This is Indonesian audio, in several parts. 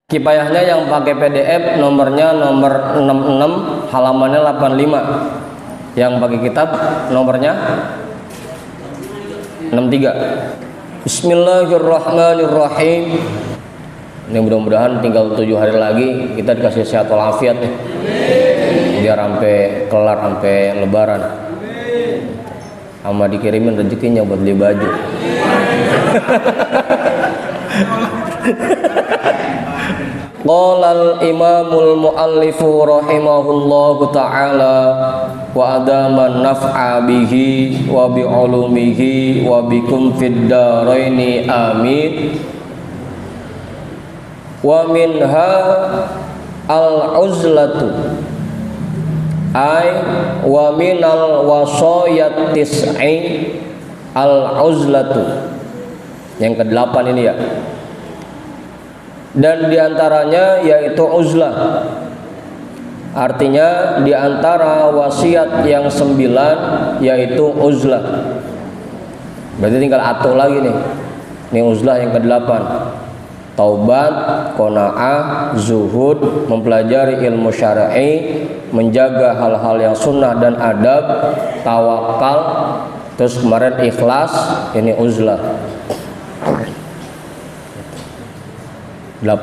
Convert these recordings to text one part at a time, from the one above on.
Kifayahnya yang pakai PDF nomornya nomor 66 halamannya 85. Yang pakai kitab nomornya 63. Bismillahirrahmanirrahim. Ini mudah-mudahan tinggal 7 hari lagi kita dikasih sehat walafiat nih. Biar sampai kelar sampai lebaran. Sama dikirimin rezekinya buat beli baju. Qala al-imamul muallifu rahimahullahu ta'ala wa adama naf'a bihi wa bi ulumihi wa bikum fid daraini amin. Wa minha al-uzlatu ay wa minal wasayat tis'i al-uzlatu. Yang ke-8 ini ya. Dan diantaranya yaitu uzlah. Artinya diantara wasiat yang 9 yaitu uzlah. Berarti tinggal atur lagi nih. Ini uzlah yang ke-8. Taubat, qanaah, zuhud, mempelajari ilmu syar'i, menjaga hal-hal yang sunnah dan adab, tawakal, terus kemarin ikhlas, ini uzlah. 8.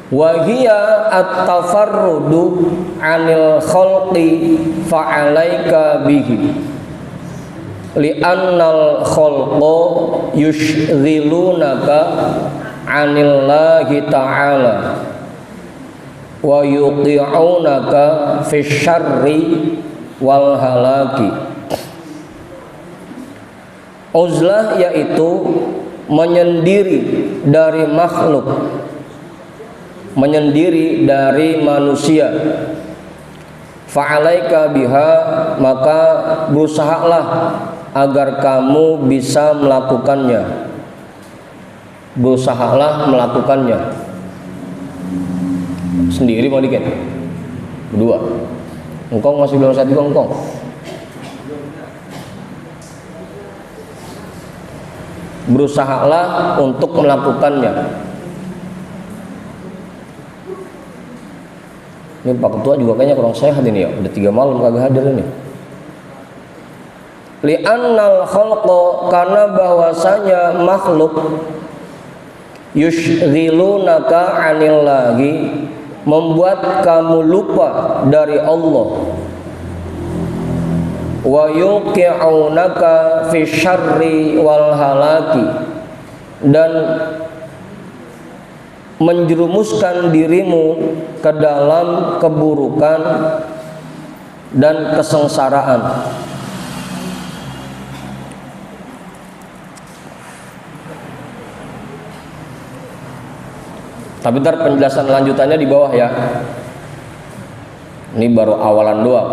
Wahiya at-tafarrudu 'anil khalqi fa'alaika bihi li'annal khalqa yushghilunaka 'anillahi ta'ala wa yuti'unaka fi syarri wal halaki. Uzlah yaitu menyendiri dari makhluk, menyendiri dari manusia. Fa'alaika biha, maka berusahalah agar kamu bisa melakukannya. Berusahalah melakukannya. Sendiri mau dikit? Berdua. Engkong masih belum satu engkong. Berusahalah untuk melakukannya. Ini Pak Ketua juga kayaknya kurang sehat ini ya. Udah 3 malam kagak hadir ini. Li'annal khalqa, karena bahwasanya makhluk yushghilunaka 'anillahi, membuat kamu lupa dari Allah. Wa yuqi'unaka fi syarri wal halaki, dan menjerumuskan dirimu ke dalam keburukan dan kesengsaraan. Tapi ntar penjelasan lanjutannya di bawah ya. Ini baru awalan doang.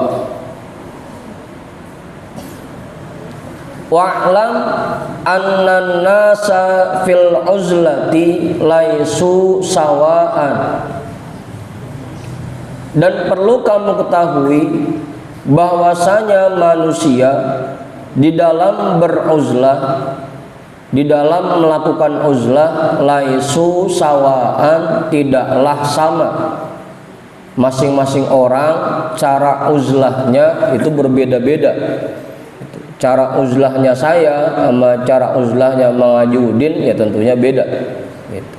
Wa'lam annan nasa fil uzlati laisu sawaan. Dan perlu kamu ketahui bahwasanya manusia di dalam beruzlah, di dalam melakukan uzlah, laisu sawaan, tidaklah sama. Masing-masing orang cara uzlahnya itu berbeda-beda. Cara uzlahnya saya sama cara uzlahnya Mang Haji Udin ya tentunya beda gitu.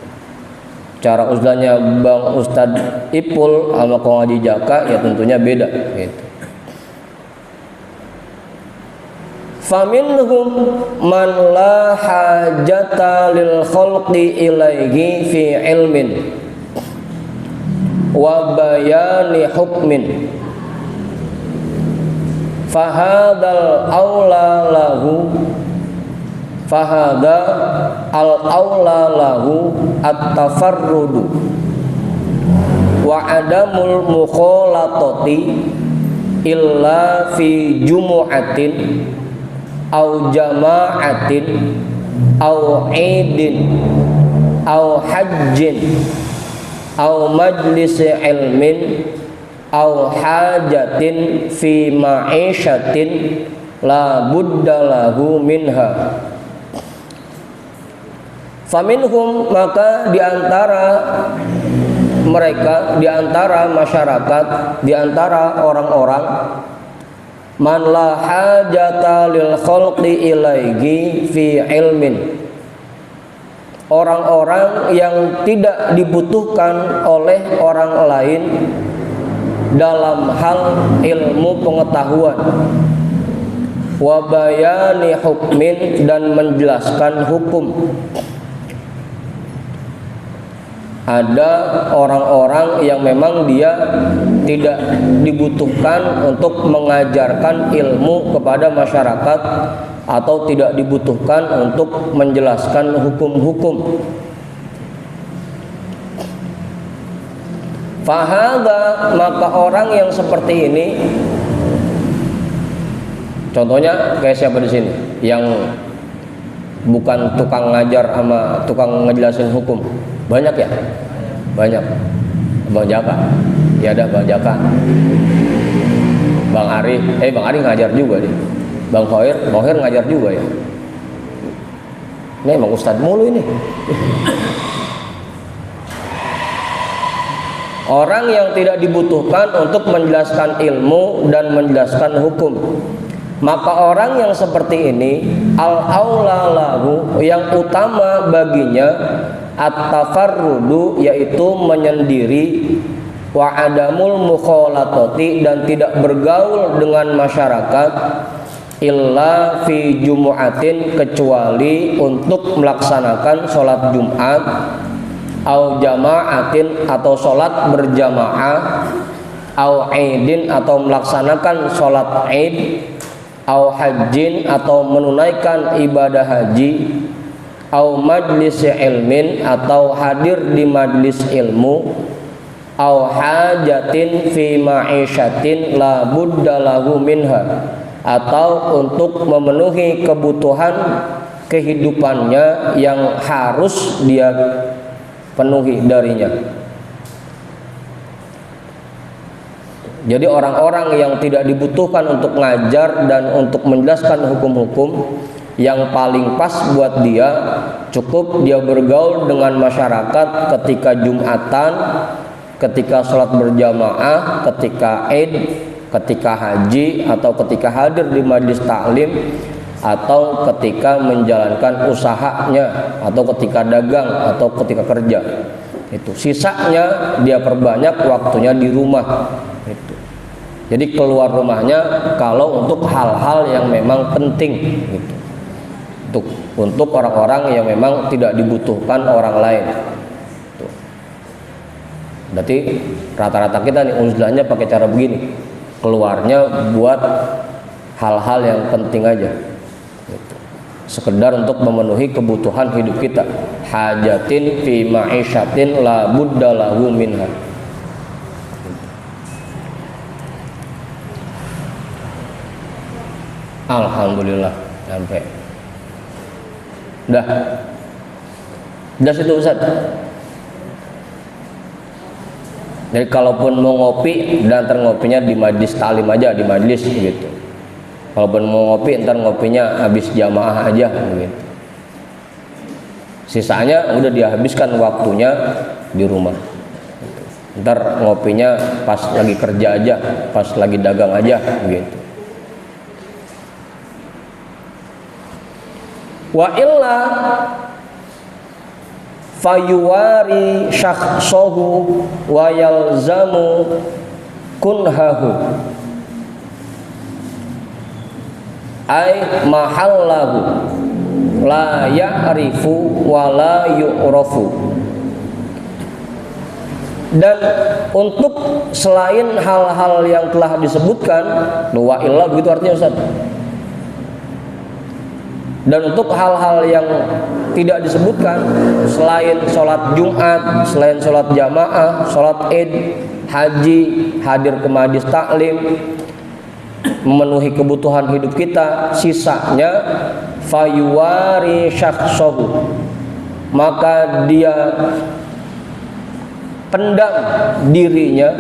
Cara uzlahnya Bang Ustadz Ipul sama Kong Haji Jaka ya tentunya beda gitu. Faminhum man la hajata lil khalqi ilaihi fi ilmin wa bayani hukmin, fahadal aula lahu, fahada al aula lahu at-tafarrudu wa adamul mukhalatati illa fi jumu'atin au jama'atin au idin au hajjin au majlisi ilmin au hajatin fi ma'isyatin la budda lahu minha. Faminhum, maka di antara mereka, di antara masyarakat, di antara orang-orang, man la hajata lil khalqi ilaihi fi ilmin, orang-orang yang tidak dibutuhkan oleh orang lain dalam hal ilmu pengetahuan, wa bayani hukmin, dan menjelaskan hukum. Ada orang-orang yang memang dia tidak dibutuhkan untuk mengajarkan ilmu kepada masyarakat atau tidak dibutuhkan untuk menjelaskan hukum-hukum. Fahadha, maka orang yang seperti ini, contohnya kayak siapa di sini yang bukan tukang ngajar sama tukang ngejelasin hukum? Banyak ya? Banyak. Bang Jaka. Ya ada Bang Jaka. Bang Ari, Bang Ari ngajar juga nih. Bang Khoir ngajar juga ya. Ini emang ustadz mulu ini. Orang yang tidak dibutuhkan untuk menjelaskan ilmu dan menjelaskan hukum, maka orang yang seperti ini al-aula lahu, yang utama baginya at-tafarrudu, yaitu menyendiri, wa adamul mukhalatati, dan tidak bergaul dengan masyarakat, illa fi jumu'atin, kecuali untuk melaksanakan sholat Jumat, au jama'atin, atau sholat berjamaah, au idin, atau melaksanakan sholat id, au hajjin, atau menunaikan ibadah haji, au majlis ilmin, atau hadir di majlis ilmu, au hajatin fi ma'isyatin la budda lahu minha, atau untuk memenuhi kebutuhan kehidupannya yang harus dia penuhi darinya. Jadi orang-orang yang tidak dibutuhkan untuk ngajar dan untuk menjelaskan hukum-hukum, yang paling pas buat dia cukup dia bergaul dengan masyarakat ketika Jumatan, ketika sholat berjamaah, ketika Id, ketika haji, atau ketika hadir di majlis taklim, atau ketika menjalankan usahanya, atau ketika dagang, atau ketika kerja. Itu sisanya dia perbanyak waktunya di rumah. Itu. Jadi keluar rumahnya kalau untuk hal-hal yang memang penting. Gitu. Untuk orang-orang yang memang tidak dibutuhkan orang lain. Tuh. Berarti rata-rata kita nih uzlahnya pakai cara begini, keluarnya buat hal-hal yang penting aja, gitu. Sekedar untuk memenuhi kebutuhan hidup kita, hajatin fi ma'isyatin la budda lahu minha. Alhamdulillah sampai. Dah situ Ustaz. Jadi kalaupun mau ngopi, dan ntar ngopinya di majlis taklim aja, di majlis gitu. Kalaupun mau ngopi, ntar ngopinya habis jamaah aja gitu. Sisanya udah dihabiskan waktunya di rumah. Ntar ngopinya pas lagi kerja aja, pas lagi dagang aja gitu. Wa illa fayuwari syakhsahu wa yalzamu kunhahu ay mahallahu la ya'rifu wa la yu'rafu. Dan untuk selain hal-hal yang telah disebutkan, wa illa begitu artinya Ustaz. Dan untuk hal-hal yang tidak disebutkan, selain sholat Jumat, selain sholat jamaah, sholat id, haji, hadir ke majlis taklim, memenuhi kebutuhan hidup kita, sisanya fayuwari syakhsahu, maka dia pendam dirinya,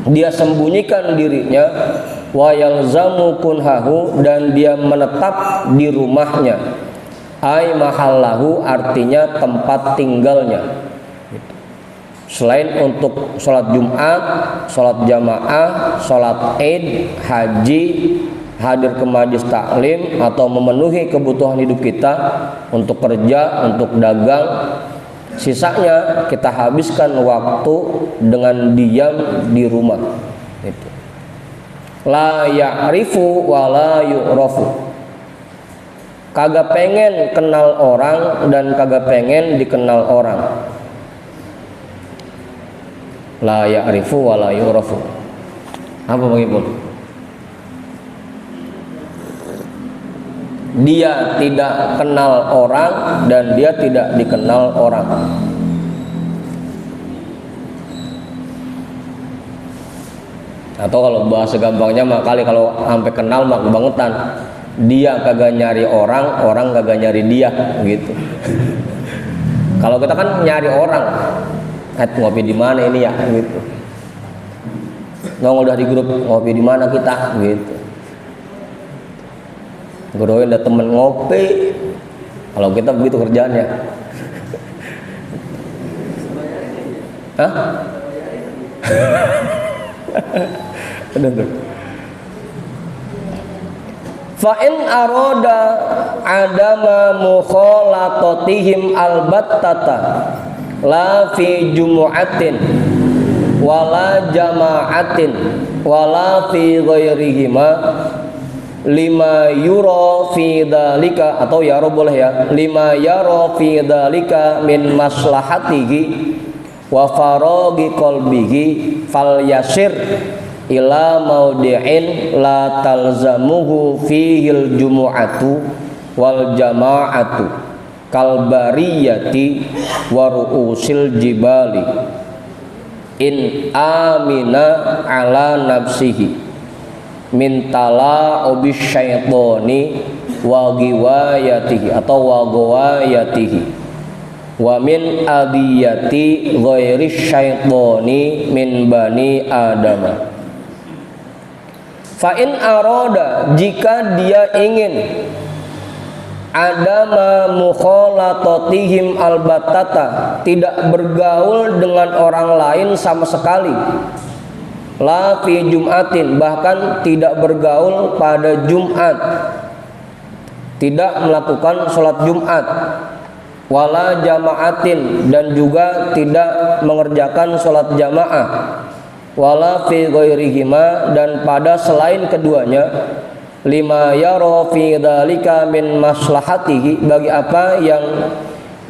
dia sembunyikan dirinya, wa yalzamu kunhahu, dan dia menetap di rumahnya, Ai mahallahu artinya tempat tinggalnya. Selain untuk sholat Jumat, sholat jamaah, sholat Id, haji, hadir ke majelis taklim atau memenuhi kebutuhan hidup kita untuk kerja, untuk dagang, sisanya kita habiskan waktu dengan diam di rumah. Itu. La ya'rifu wa la yu'rafu. Kagak pengen kenal orang dan kagak pengen dikenal orang. La ya'rifu wa la yu'rafu. Apa Bang Ipul? Dia tidak kenal orang dan dia tidak dikenal orang. Atau kalau bahasa gampangnya mah kali kalau sampai kenal mah kebangetan. Dia kagak nyari orang, orang kagak nyari dia gitu. Kalau kita kan nyari orang, ngopi di mana ini ya gitu. Nongol dari grup ngopi di mana kita gitu. Guruin ada temen ngopi. Kalau kita begitu kerjaannya. Hah? Ada tuh. Fa in aroda adama mukhalatatihim albattata la fi jumu'atin wala jama'atin wala fi ghairihima lima yura fi dzalika, atau yara boleh ya, lima yara fi dzalika min maslahatihi wa faraghi qalbihi fal yasir ila maudi'in la talzamuhu fihil jumu'atu wal jama'atu kal bariyati wa ru'usil jibali in amina ala nafsihi min tala'ubis syaitoni wa giwayatihi atau wa gawayatihi wa min adiyati ghairis syaitoni min bani adama. Fa'in aroda, jika dia ingin adama mukhalatatihim albatata, tidak bergaul dengan orang lain sama sekali, la fi jum'atin, bahkan tidak bergaul pada Jumat, tidak melakukan sholat Jumat, wala jama'atin, dan juga tidak mengerjakan sholat jamaah, wala fi ghairihima, dan pada selain keduanya, lima yara fi dzalika min maslahatihi, bagi apa yang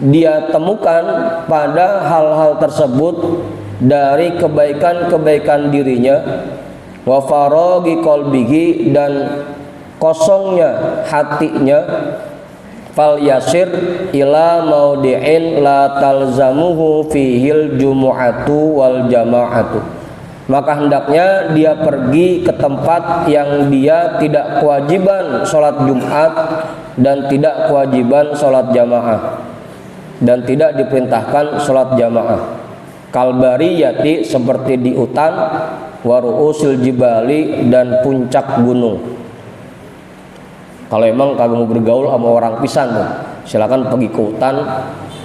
dia temukan pada hal-hal tersebut dari kebaikan-kebaikan dirinya, wa faraghi qalbihi, dan kosongnya hatinya, fal yasir ila maudi'in la talzamuhu fihil jumu'atu wal jama'atu, maka hendaknya dia pergi ke tempat yang dia tidak kewajiban sholat Jumat dan tidak kewajiban sholat jamaah dan tidak diperintahkan sholat jamaah. Kalbariyati, seperti di hutan, waru'usil jibali, dan puncak gunung. Kalau emang kagak mau bergaul sama orang pisan tuh, silakan pergi ke hutan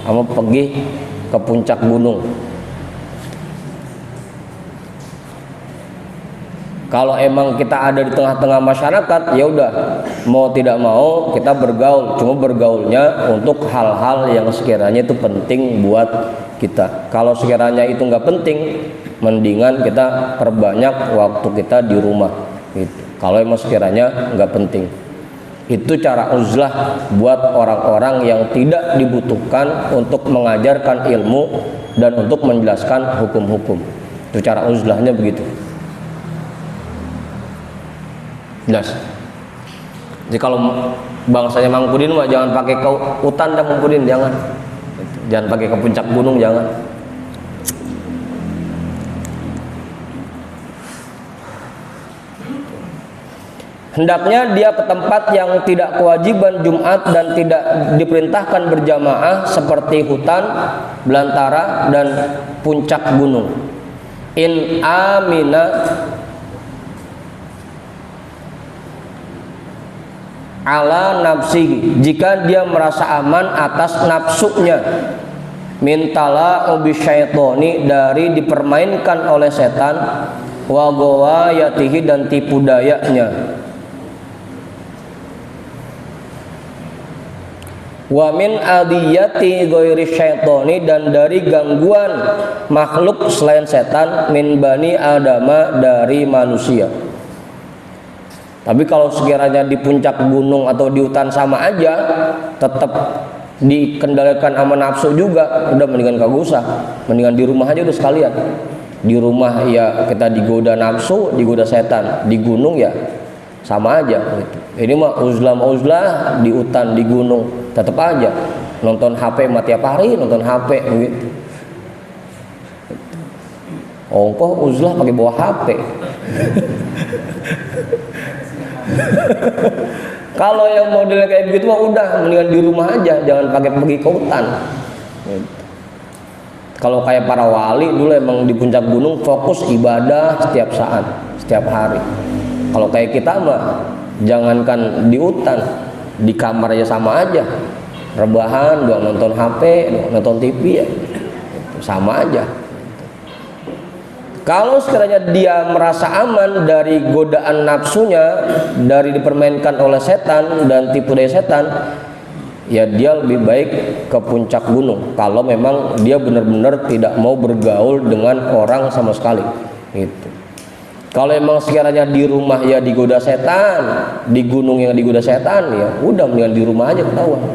sama pergi ke puncak gunung. Kalau emang kita ada di tengah-tengah masyarakat, ya udah, mau tidak mau kita bergaul, cuma bergaulnya untuk hal-hal yang sekiranya itu penting buat kita. Kalau sekiranya itu nggak penting, mendingan kita perbanyak waktu kita di rumah gitu. Kalau emang sekiranya nggak penting, itu cara uzlah buat orang-orang yang tidak dibutuhkan untuk mengajarkan ilmu dan untuk menjelaskan hukum-hukum. Itu cara uzlahnya begitu. Jelas. Jadi kalau bangsanya Mangkudin mah jangan pakai ke hutan dan Mangkudin, jangan. Jangan pakai ke puncak gunung, jangan. Hendaknya dia ke tempat yang tidak kewajiban Jumat dan tidak diperintahkan berjamaah, seperti hutan, belantara, dan puncak gunung. In amina ala nafsihi, jika dia merasa aman atas nafsunya, mintala ubi syaitoni, dari dipermainkan oleh setan, wa gawayatihi, dan tipu dayanya, wa min adiyati ghairi syaitoni, dan dari gangguan makhluk selain setan, min bani adama, dari manusia. Tapi kalau sekiranya di puncak gunung atau di hutan sama aja, tetap dikendalikan sama nafsu juga, udah mendingan kagak usah, mendingan di rumah aja udah sekalian. Di rumah ya kita digoda nafsu, digoda setan. Di gunung ya sama aja gitu. Ini mah uzlah di hutan, di gunung, tetap aja nonton HP mah tiap hari, nonton HP gitu. Ongkoh uzlah pakai bawa HP. Kalau yang modelnya kayak begitu mah udah mendingan di rumah aja, jangan pakai pergi ke hutan. Kalau kayak para wali dulu emang di puncak gunung fokus ibadah setiap saat, setiap hari. Kalau kayak kita mah jangankan di hutan, di kamar aja sama aja, rebahan, doang nonton HP, doang nonton TV ya, sama aja. Kalau sekiranya dia merasa aman dari godaan nafsunya, dari dipermainkan oleh setan dan tipu daya setan, ya dia lebih baik ke puncak gunung. Kalau memang dia benar-benar tidak mau bergaul dengan orang sama sekali. Gitu. Kalau emang sekiranya di rumah ya digoda setan, di gunung yang digoda setan, ya udah mendingan di rumah aja ketahuan.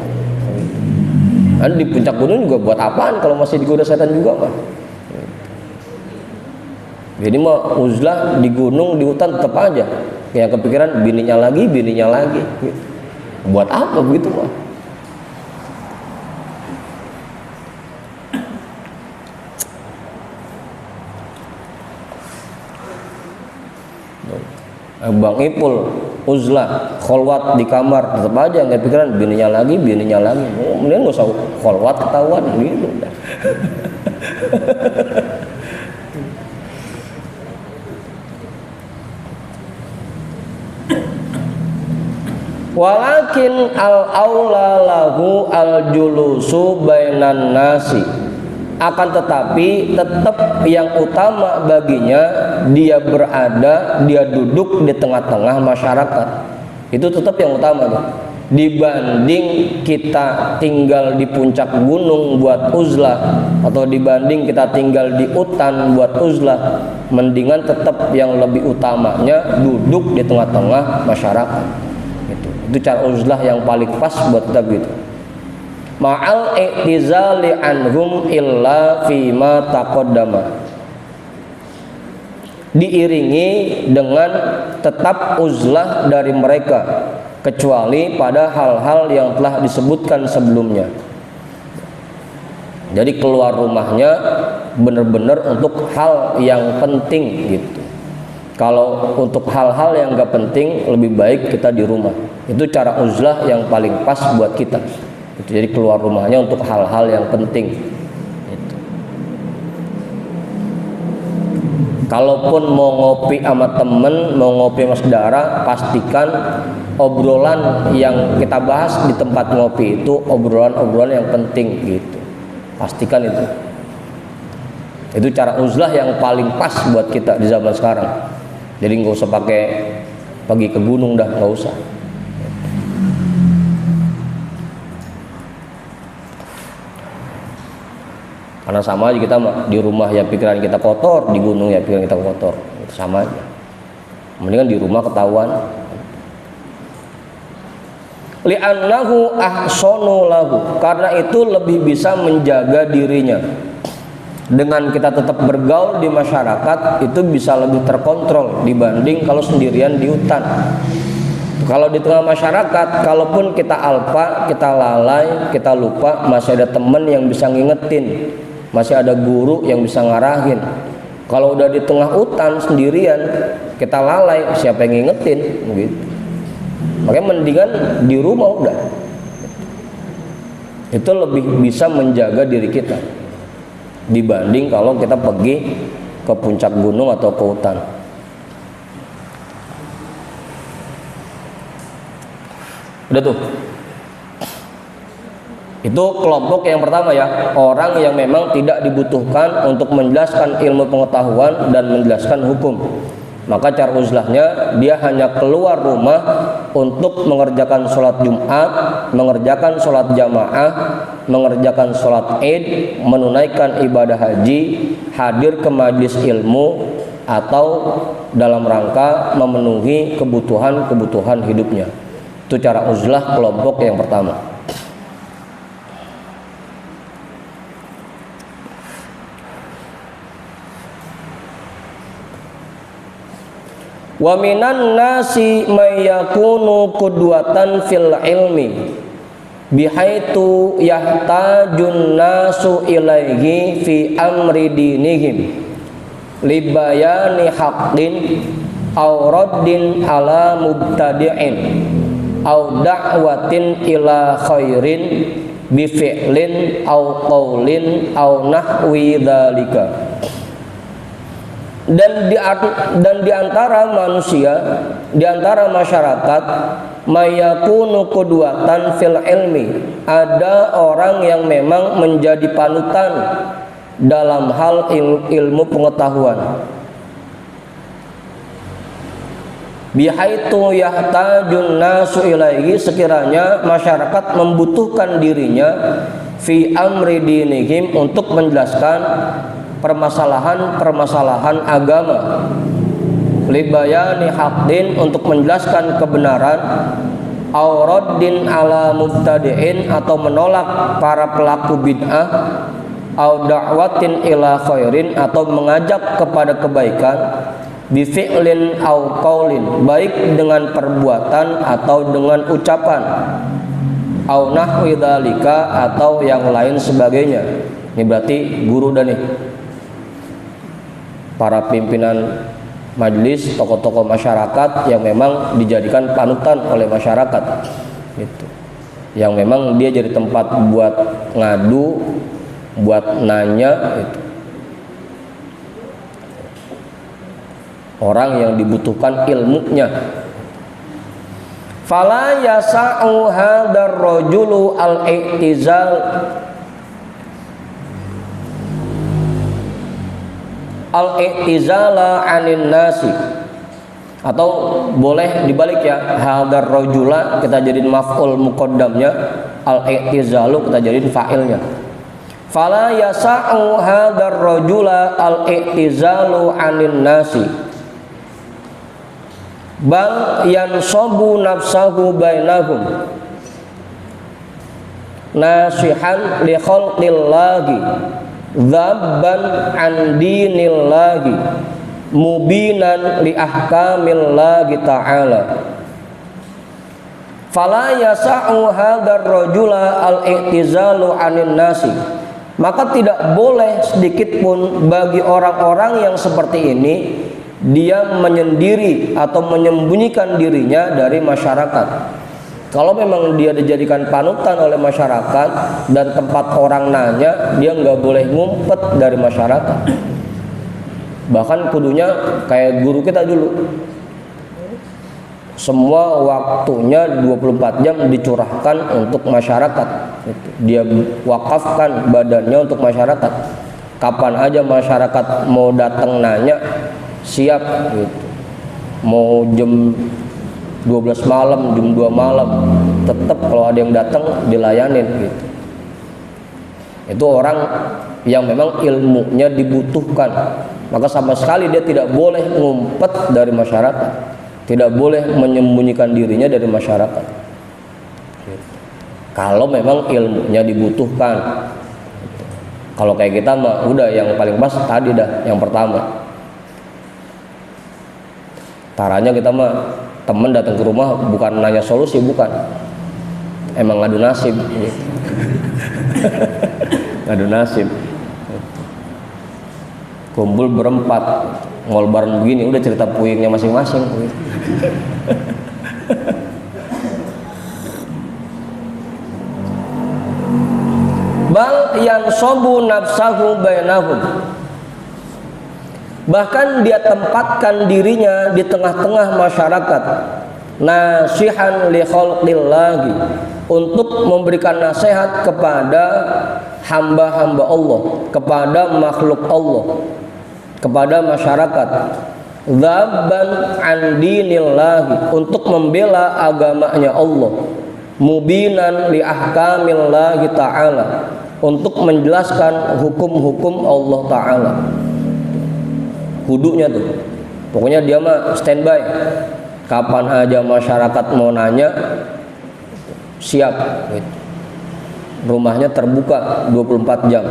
Kan di puncak gunung juga buat apaan kalau masih digoda setan juga mah. Jadi mah uzlah di gunung, di hutan tetap aja. Yang kepikiran bininya lagi gitu. Buat apa begitu mah? Bang Ipul uzlah kholwat di kamar, tetap aja nggak pikiran bininya lagi. Mending nggak usah kholwat, ketahuan gitu. Walakin al-aula lahu al-julusu bainan nasi, akan tetapi tetap yang utama baginya dia berada, dia duduk di tengah-tengah masyarakat. Itu tetap yang utama tuh. Dibanding kita tinggal di puncak gunung buat uzlah, atau dibanding kita tinggal di hutan buat uzlah, mendingan tetap yang lebih utamanya duduk di tengah-tengah masyarakat. Itu cara uzlah yang paling pas buat kita gitu. Ma'al i'tizali anhum illa fima taqaddama, diiringi dengan tetap uzlah dari mereka kecuali pada hal-hal yang telah disebutkan sebelumnya. Jadi keluar rumahnya benar-benar untuk hal yang penting gitu. Kalau untuk hal-hal yang gak penting lebih baik kita di rumah. Itu cara uzlah yang paling pas buat kita. Jadi keluar rumahnya untuk hal-hal yang penting. Gitu. Kalaupun mau ngopi sama temen, mau ngopi sama saudara, pastikan obrolan yang kita bahas di tempat ngopi itu obrolan-obrolan yang penting gitu. Pastikan itu. Itu cara uzlah yang paling pas buat kita di zaman sekarang. Jadi nggak usah pakai pergi ke gunung dah, nggak usah. Karena sama aja kita di rumah ya pikiran kita kotor, di gunung ya pikiran kita kotor, itu sama aja. Mendingan di rumah ketahuan. Li'annahu ahsanu lahu, karena itu lebih bisa menjaga dirinya. Dengan kita tetap bergaul di masyarakat itu bisa lebih terkontrol dibanding kalau sendirian di hutan. Kalau di tengah masyarakat, kalaupun kita alpa, kita lalai, kita lupa, masih ada teman yang bisa ngingetin, masih ada guru yang bisa ngarahin. Kalau udah di tengah hutan sendirian, kita lalai, siapa yang ngingetin gitu. Makanya mendingan di rumah udah. Itu lebih bisa menjaga diri kita dibanding kalau kita pergi ke puncak gunung atau ke hutan. Udah tuh. Itu kelompok yang pertama ya, orang yang memang tidak dibutuhkan untuk menjelaskan ilmu pengetahuan dan menjelaskan hukum. Maka cara uzlahnya dia hanya keluar rumah untuk mengerjakan sholat Jumat, mengerjakan sholat jamaah, mengerjakan sholat Id, menunaikan ibadah haji, hadir ke majelis ilmu, atau dalam rangka memenuhi kebutuhan hidupnya. Itu cara uzlah kelompok yang pertama. Wa minan nasi may yakunu qudwatan fil ilmi bihaitu yahtajun nasu ilaihi fi amri dinihim libayani haqqin aw raddin ala mubtadi'in aw da'watin ila khairin bi fi'lin aw qaulin aw nahwi dzalika. Dan di antara manusia, di antara masyarakat, mayakunu qudwatan fil ilmi, ada orang yang memang menjadi panutan dalam hal ilmu pengetahuan. Bihaitu yahtajun nasu ilaihi, sekiranya masyarakat membutuhkan dirinya fi amri dinihim, untuk menjelaskan permasalahan agama, libayani haqqin, untuk menjelaskan kebenaran, auraddin ala mubtadi'in, atau menolak para pelaku bid'ah, au da'watin ila khairin, atau mengajak kepada kebaikan, bi fi'lin au qaulin, baik dengan perbuatan atau dengan ucapan, au nahwi dzalika, atau yang lain sebagainya. Ini berarti guru dan nih, para pimpinan majelis, tokoh-tokoh masyarakat yang memang dijadikan panutan oleh masyarakat, gitu. Yang memang dia jadi tempat buat ngadu, buat nanya, gitu. Orang yang dibutuhkan ilmunya. Fala yasa'u hadzal rajulu al-i'tizal al-i'tizala 'anin nasi, atau boleh dibalik ya, hadzal rajula kita jadiin maf'ul muqaddamnya, al-i'tizalu kita jadiin fa'ilnya. Fala yasa'u hadzal rajula al-i'tizalu 'anin nasi bal yansabu nafsahu bainahum nasihan li khalqillahi dzabban an dinillahi mubinan li ahkamillahi ta'ala. Fala yasa'u hadzal rajula al-i'tizalu 'anin nasi, maka tidak boleh sedikit pun bagi orang-orang yang seperti ini dia menyendiri atau menyembunyikan dirinya dari masyarakat. Kalau memang dia dijadikan panutan oleh masyarakat dan tempat orang nanya, dia nggak boleh ngumpet dari masyarakat. Bahkan kudunya kayak guru kita dulu, semua waktunya 24 jam dicurahkan untuk masyarakat. Dia wakafkan badannya untuk masyarakat. Kapan aja masyarakat mau datang nanya, siap, gitu. Mau jam 12 malam, jam 2 malam, tetap kalau ada yang datang dilayanin, gitu. Itu orang yang memang ilmunya dibutuhkan, maka sama sekali dia tidak boleh ngumpet dari masyarakat, tidak boleh menyembunyikan dirinya dari masyarakat, gitu. Kalau memang ilmunya dibutuhkan. Kalau kayak kita mah udah yang paling pas tadi dah, yang pertama. Taranya kita mah temen datang ke rumah bukan nanya solusi, bukan, emang ngadu nasib, gitu. Ngadu nasib, kumpul berempat ngol bareng begini, udah cerita puyengnya masing-masing, gitu. Bal yansabu nafsahu bainahum, bahkan dia tempatkan dirinya di tengah-tengah masyarakat, nasihan li khalqillahi, untuk memberikan nasihat kepada hamba-hamba Allah, kepada makhluk Allah, kepada masyarakat. Dzabban an dinillahi, untuk membela agamanya Allah. Mubinan li ahkamillahi ta'ala, untuk menjelaskan hukum-hukum Allah Ta'ala. Kudunya tuh, pokoknya dia mah standby, kapan aja masyarakat mau nanya siap gitu. Rumahnya terbuka 24 jam.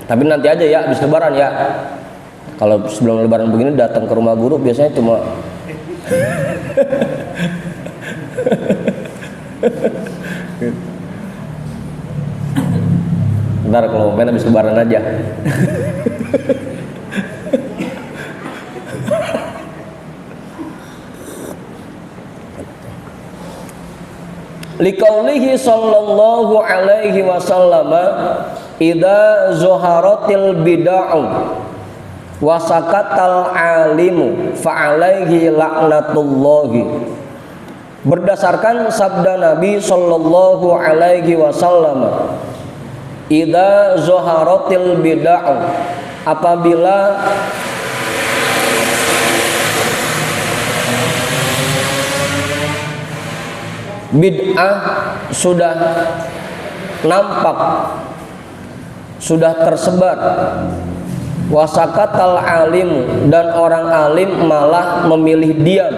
Tapi nanti aja ya, habis lebaran ya. Kalau sebelum lebaran begini datang ke rumah guru biasanya cuma ntar kalau main habis lebaran aja. Liqaulihi sallallahu alaihi wasallam, idza zuharatil bid'ah wa sakatal alimu fa alaihi laknatullahi. Berdasarkan sabda Nabi sallallahu alaihi wasallam, idza zuharatil bid'ah, apabila bid'ah sudah nampak, sudah tersebar, wasakatal alim, dan orang alim malah memilih diam,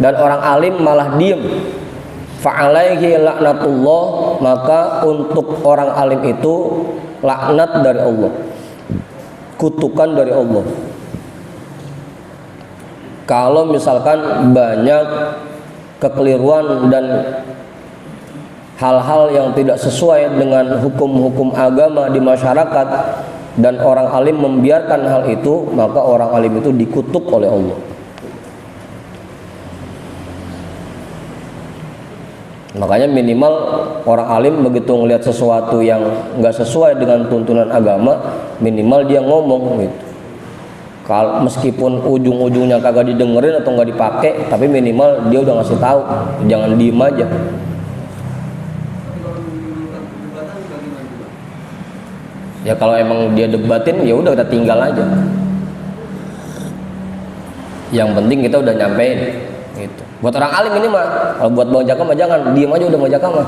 dan orang alim malah diam, fa'alaihi laknatullah, maka untuk orang alim itu laknat dari Allah, kutukan dari Allah. Kalau misalkan banyak kekeliruan dan hal-hal yang tidak sesuai dengan hukum-hukum agama di masyarakat, dan orang alim membiarkan hal itu, maka orang alim itu dikutuk oleh Allah. Makanya minimal orang alim begitu ngelihat sesuatu yang nggak sesuai dengan tuntunan agama, minimal dia ngomong gitu. Kalau meskipun ujung-ujungnya kagak didengerin atau nggak dipakai, tapi minimal dia udah ngasih tahu, jangan diem aja. Ya kalau emang dia debatin, ya udah kita tinggal aja. Yang penting kita udah nyampein gitu. Buat orang alim ini mah, kalau buat Bang Jaka mah jangan, diem aja udah Bang Jaka mah.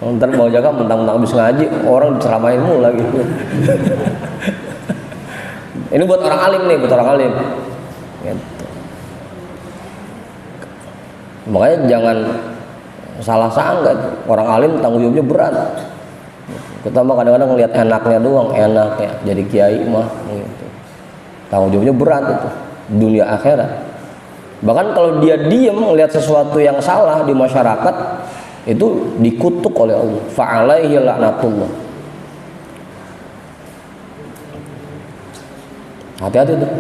Ntar Bang Jaka mentang-mentang habis ngaji, orang diceramain mulu lagi. Ini buat orang alim nih, buat orang alim. Gitu. Makanya jangan salah sangka, orang alim tanggung jawabnya berat. Kita mah kadang-kadang ngelihat enaknya doang, enak ya jadi kiai mah gitu. Tanggung jawabnya berat itu, dunia akhirat. Bahkan kalau dia diem melihat sesuatu yang salah di masyarakat, itu dikutuk oleh Allah. Fa'alaihi laknatullah. Hati-hati tuh.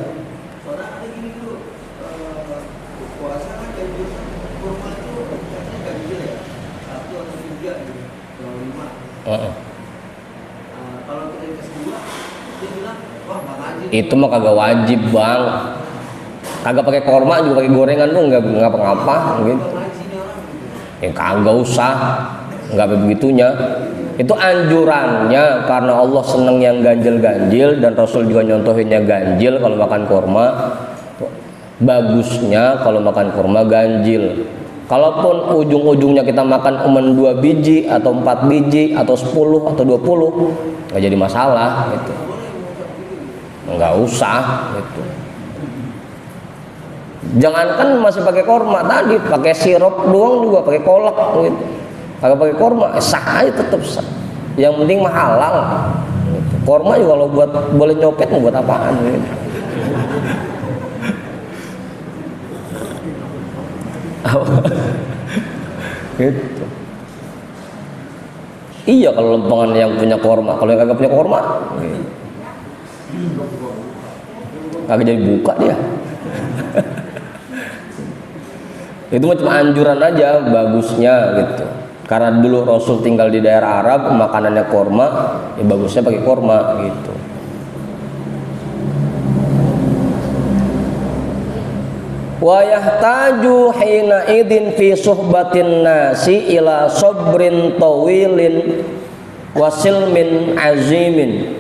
Itu mah kagak wajib bang, kagak pakai korma juga pakai gorengan tuh nggak ngapa-ngapa gitu. Ya kagak usah, nggak begitunya. Itu anjurannya karena Allah seneng yang ganjil-ganjil, dan Rasul juga nyontohinnya ganjil kalau makan korma. Bagusnya kalau makan korma ganjil. Kalaupun ujung-ujungnya kita makan cuma 2 biji atau 4 biji atau 10 atau 20, nggak jadi masalah gitu. Nggak usah gitu. Jangankan masih pakai korma, tadi pakai sirup doang juga, pakai kolak gitu. Kagak pakai korma, sah aja tetap sah. Yang penting mah halal. Gitu. Korma juga kalau buat boleh nyopet mau buat apaan gitu. Gitu. Iya kalau lempengan yang punya korma, kalau yang kagak punya korma, gitu. Kagak jadi buka dia. Itu cuma anjuran aja bagusnya gitu. Karena dulu Rasul tinggal di daerah Arab, makanannya korma, ya bagusnya pakai korma gitu. Wa yahtaju hina idin fi suhbatin nasi ila sabrin tawilin wasilmin azimin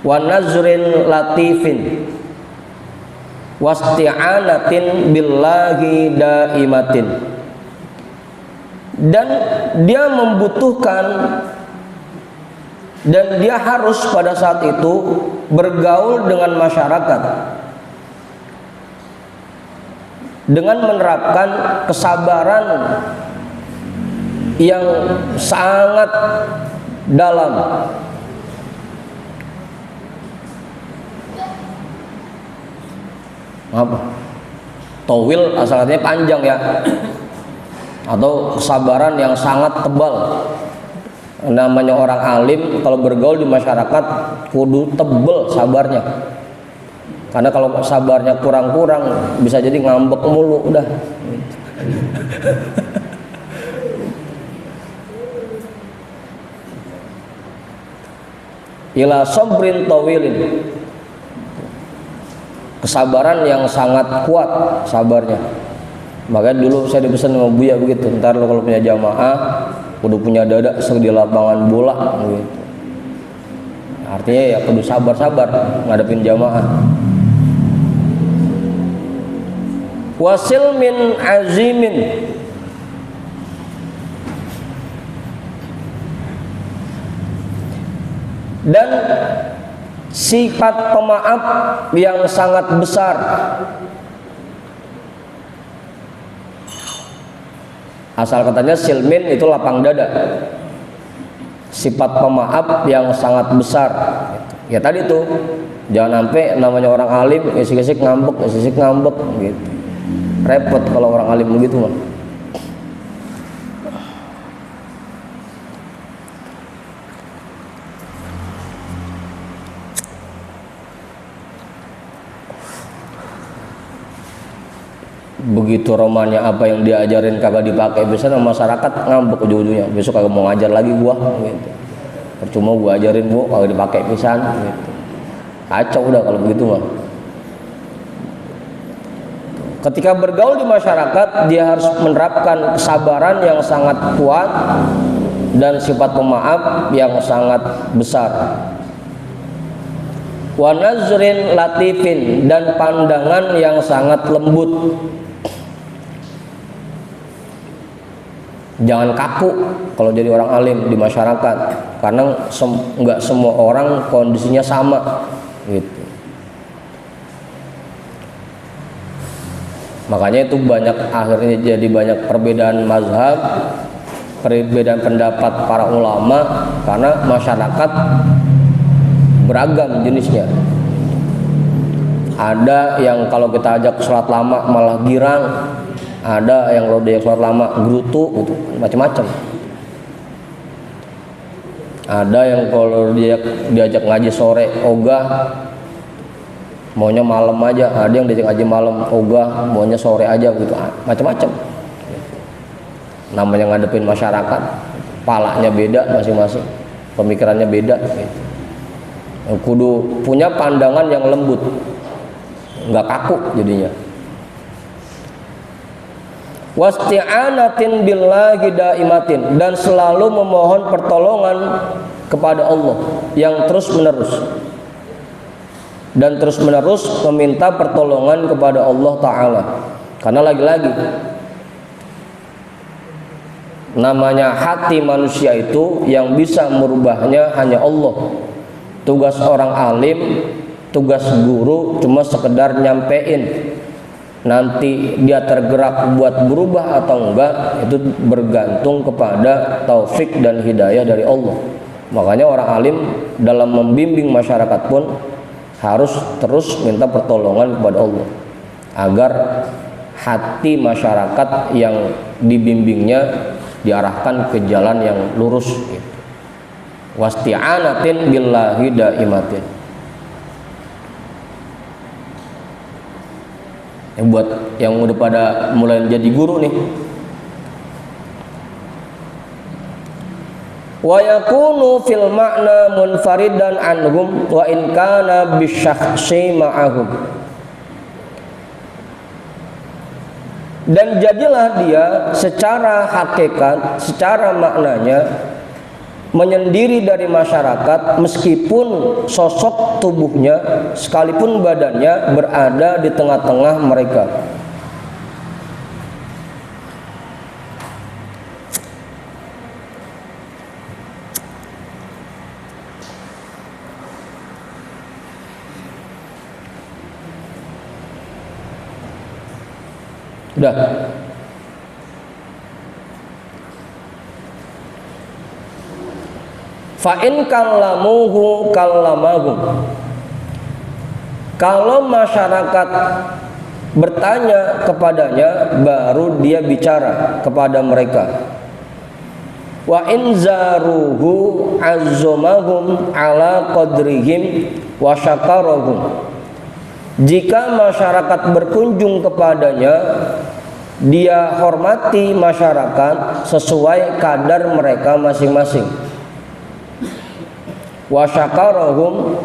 wa nazrin latifin wasti'anatin billahi daimatin. Dan dia membutuhkan dan dia harus pada saat itu bergaul dengan masyarakat dengan menerapkan kesabaran yang sangat dalam. Apa? Tawil asal artinya panjang ya, atau kesabaran yang sangat tebal. Namanya orang alim kalau bergaul di masyarakat kudu tebel sabarnya. Karena kalau sabarnya kurang-kurang bisa jadi ngambek mulu udah. Ila sabrin tawilin, kesabaran yang sangat kuat sabarnya. Makanya dulu saya dipesan sama Buya begitu, ntar lo kalau punya jamaah kudu punya dada di lapangan bola gitu. Artinya ya kudu sabar-sabar ngadepin jamaah. Wasil min azimin, dan sifat pemaaf yang sangat besar. Asal katanya silmin itu lapang dada. Sifat pemaaf yang sangat besar. Ya tadi tuh, jangan sampai namanya orang alim isik-isik ngambek gitu. Repot kalau orang alim begitu mah. Begitu romannya apa yang diajarin kagak dipakai, biasanya masyarakat ngambek ujung-ujungnya. Besok kagak mau ngajar lagi gua gitu. Percuma gua ajarin gua kagak dipakai pisan gitu. Kacau udah kalau begitu mah. Ketika bergaul di masyarakat, dia harus menerapkan kesabaran yang sangat kuat dan sifat pemaaf yang sangat besar. Wa nazrin latifin, dan pandangan yang sangat lembut. Jangan kaku kalau jadi orang alim di masyarakat, karena nggak semua orang kondisinya sama gitu. Makanya itu banyak, akhirnya jadi banyak perbedaan mazhab, perbedaan pendapat para ulama, karena masyarakat beragam jenisnya. Ada yang kalau kita ajak sholat lama malah girang, ada yang kalau dia sholat lama gerutu gitu, macam-macam. Ada yang kalau diajak ngaji sore ogah, maunya malam aja. Ada yang diajak ngaji malam ogah, maunya sore aja gitu, macam-macam. Namanya ngadepin masyarakat, palanya beda masing-masing, pemikirannya beda gitu. Kudu punya pandangan yang lembut, nggak kaku jadinya. Wasti'anatin billahi daimatin, dan selalu memohon pertolongan kepada Allah yang terus menerus, dan terus menerus meminta pertolongan kepada Allah Ta'ala. Karena lagi-lagi namanya hati manusia itu yang bisa merubahnya hanya Allah. Tugas orang alim, tugas guru cuma sekedar nyampein. Nanti dia tergerak buat berubah atau enggak, itu bergantung kepada taufik dan hidayah dari Allah. Makanya orang alim dalam membimbing masyarakat pun harus terus minta pertolongan kepada Allah, agar hati masyarakat yang dibimbingnya diarahkan ke jalan yang lurus gitu. Wasti'anatin billahi daimatin. Yang buat yang udah pada mulai jadi guru nih. Wa yakunu fil ma'na munfaridan anhum wa in kana bisyakhsi ma'ahum. Dan jadilah dia secara hakikat, secara maknanya menyendiri dari masyarakat, meskipun sosok tubuhnya sekalipun badannya berada di tengah-tengah mereka. Udah. Fa'in kallamuhu kallamahum. Kalau masyarakat bertanya kepadanya, baru dia bicara kepada mereka. Wa in zaruhu azzamahum ala qadrihim wa syakarahum. Jika masyarakat berkunjung kepadanya, dia hormati masyarakat sesuai kadar mereka masing-masing. Wa syakarahum,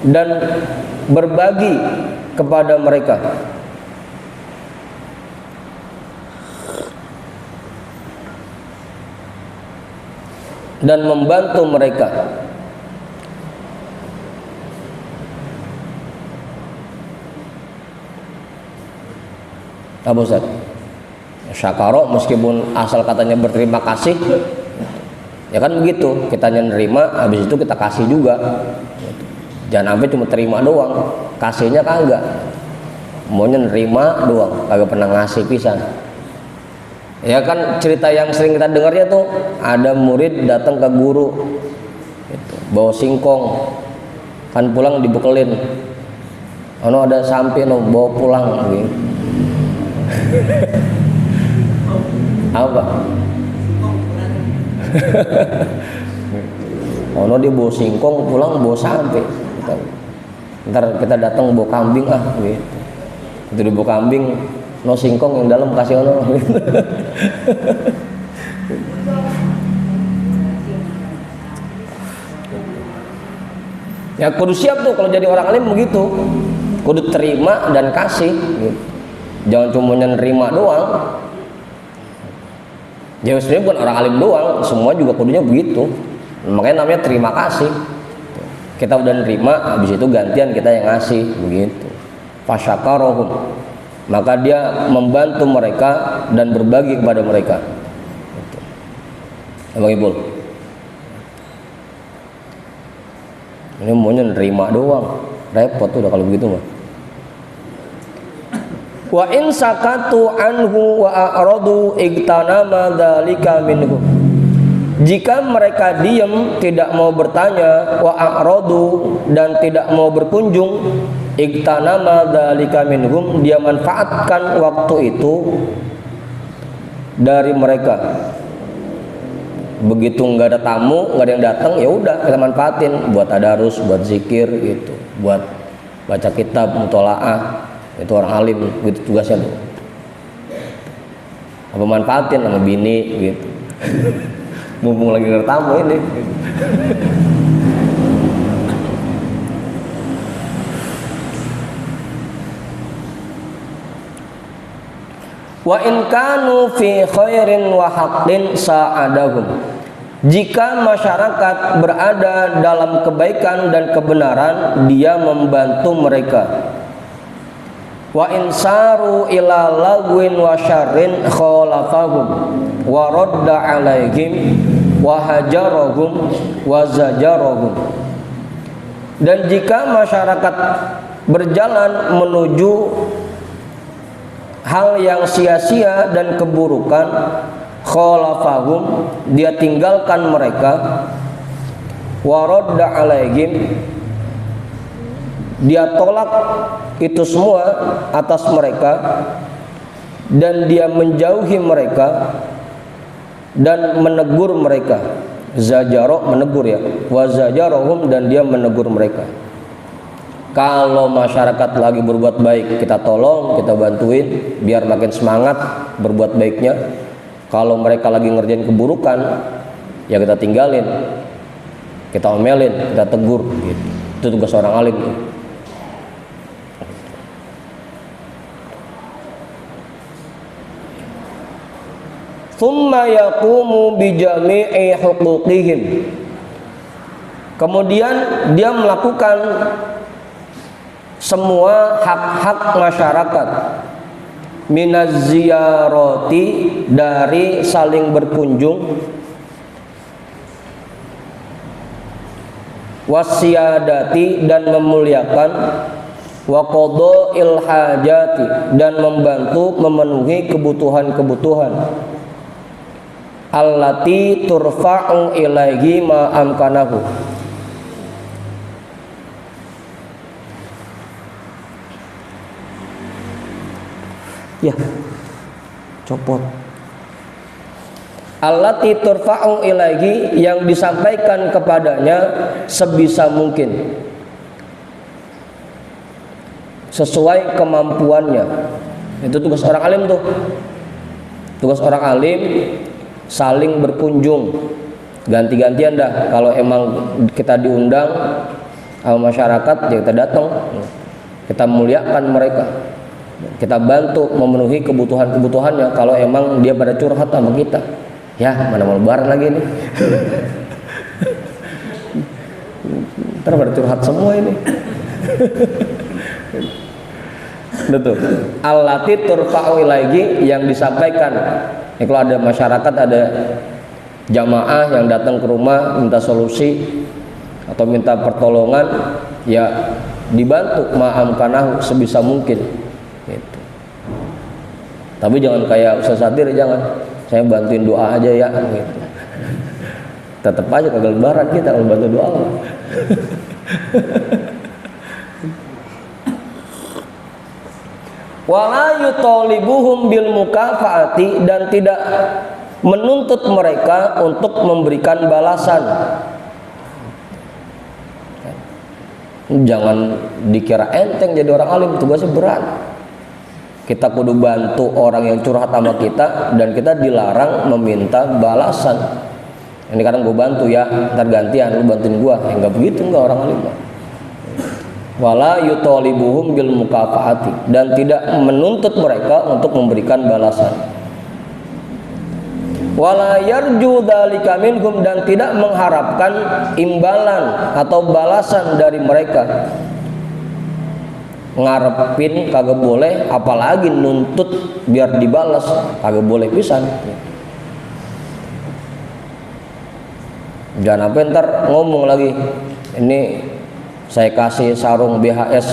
dan berbagi kepada mereka. Dan membantu mereka. Apa Ustaz? Syakaro meskipun asal katanya berterima kasih, ya kan begitu, kita nerima, habis itu kita kasih juga. Jangan sampai cuma terima doang, kasihnya kagak. Maunya nerima doang, kagak pernah ngasih pisan. Ya kan cerita yang sering kita dengarnya tuh, ada murid datang ke guru gitu, bawa singkong, kan pulang dibekelin. Ono ada sampai no bawa pulang gitu. Apa? Ono dia bawa singkong, pulang bawa sampai. Ntar kita datang bawa kambing gitu. Itu dibawa kambing, no singkong yang dalam kasih ono. Gitu. Ya kudu siap tuh kalau jadi orang alim begitu. Kudu terima dan kasih. Gitu. Jangan cuma nerima doang. Ya sebenarnya bukan orang alim doang, semua juga kudunya begitu. Makanya namanya terima kasih. Kita udah nerima, habis itu gantian kita yang ngasih, begitu. Fasyakarahum, maka dia membantu mereka dan berbagi kepada mereka. Abang Ibul, ini maunya nerima doang, repot udah kalau begitu mah. Wa in sakatu anhu wa a'radu igtanama dzalika minhu. Jika mereka diam, tidak mau bertanya, wa a'radu, dan tidak mau berkunjung, igtanama dzalika minhum, dia manfaatkan waktu itu dari mereka. Begitu nggak ada tamu, nggak ada yang datang, ya udah kita manfaatin buat tadarus, buat zikir gitu, buat baca kitab, mutolaah. Itu orang alim, gitu tugasnya tuh. Apa manfaatin sama bini gitu. Mumpung lagi tamu ini. Wa in kanu fi khairin wa haqqin sa'adahum. Jika masyarakat berada dalam kebaikan dan kebenaran, dia membantu mereka. Wa insaru ila lagwin wa syarrin khalafahum wa radda alaihim wa hajarahum wa zajarahum. Dan jika masyarakat berjalan menuju hal yang sia-sia dan keburukan, khalafahum, dia tinggalkan mereka, wa radda alaihim, dia tolak itu semua atas mereka, dan dia menjauhi mereka dan menegur mereka. Zajaro, menegur ya, wa zajarohum, dan dia menegur mereka. Kalau masyarakat lagi berbuat baik, kita tolong, kita bantuin biar makin semangat berbuat baiknya. Kalau mereka lagi ngerjain keburukan, ya kita tinggalin, kita omelin, kita tegur gitu. Itu tugas orang alim. Tsumma yaqumu bi jami'i huquqihim. Kemudian dia melakukan semua hak-hak masyarakat, minaz ziyarati, dari saling berkunjung, wasiyadati, dan memuliakan, wa qada'il hajati, dan membantu memenuhi kebutuhan-kebutuhan, allati turfa'u ilaihi ma amkanahu. Ya, copot. Allati turfa'u ilaihi, yang disampaikan kepadanya sebisa mungkin, sesuai kemampuannya. Itu tugas orang alim tuh. Tugas orang alim saling berkunjung, ganti-gantian dah. Kalau emang kita diundang sama masyarakat, ya kita datang, kita muliakan mereka, kita bantu memenuhi kebutuhan-kebutuhannya. Kalau emang dia pada curhat sama kita, ya mana mau lebaran lagi nih. Ntar pada curhat semua ini. Betul. Allati turfa'u ilaihi, yang disampaikan. Ya, kalau ada masyarakat, ada jamaah yang datang ke rumah minta solusi atau minta pertolongan, ya dibantu ma'amkanahu sebisa mungkin gitu. Tapi jangan kayak Ustaz Sadir, jangan saya bantuin doa aja ya gitu. Tetap aja kagak lebaran kita kalau bantu doa. Wala yutalibuhum bil mukafaati, dan tidak menuntut mereka untuk memberikan balasan. Jangan dikira enteng jadi orang alim, tugasnya berat. Kita kudu bantu orang yang curhat sama kita, dan kita dilarang meminta balasan. Ini kadang gue bantu ya, ntar gantian lu bantuin gue. Enggak begitu, enggak orang alim. Wala yutalibuhum bil mukafaati, dan tidak menuntut mereka untuk memberikan balasan. Wala yarju dzalika minhum, dan tidak mengharapkan imbalan atau balasan dari mereka. Ngarepin kagak boleh, apalagi nuntut biar dibalas, kagak boleh pisan. Jangan sampai ntar ngomong lagi, ini saya kasih sarung BHS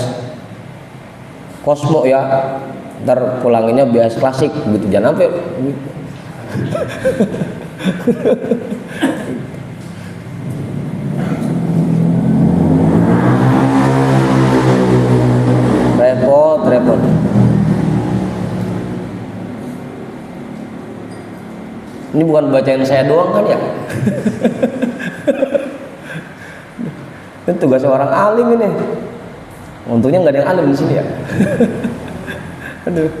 Cosmo ya, ntar pulanginnya BHS klasik gitu. Jangan sampai repot. Ini bukan bacain saya doang kan ya. Ini tugas orang alim ini. Untungnya nggak ada yang alim di sini ya. Aduh.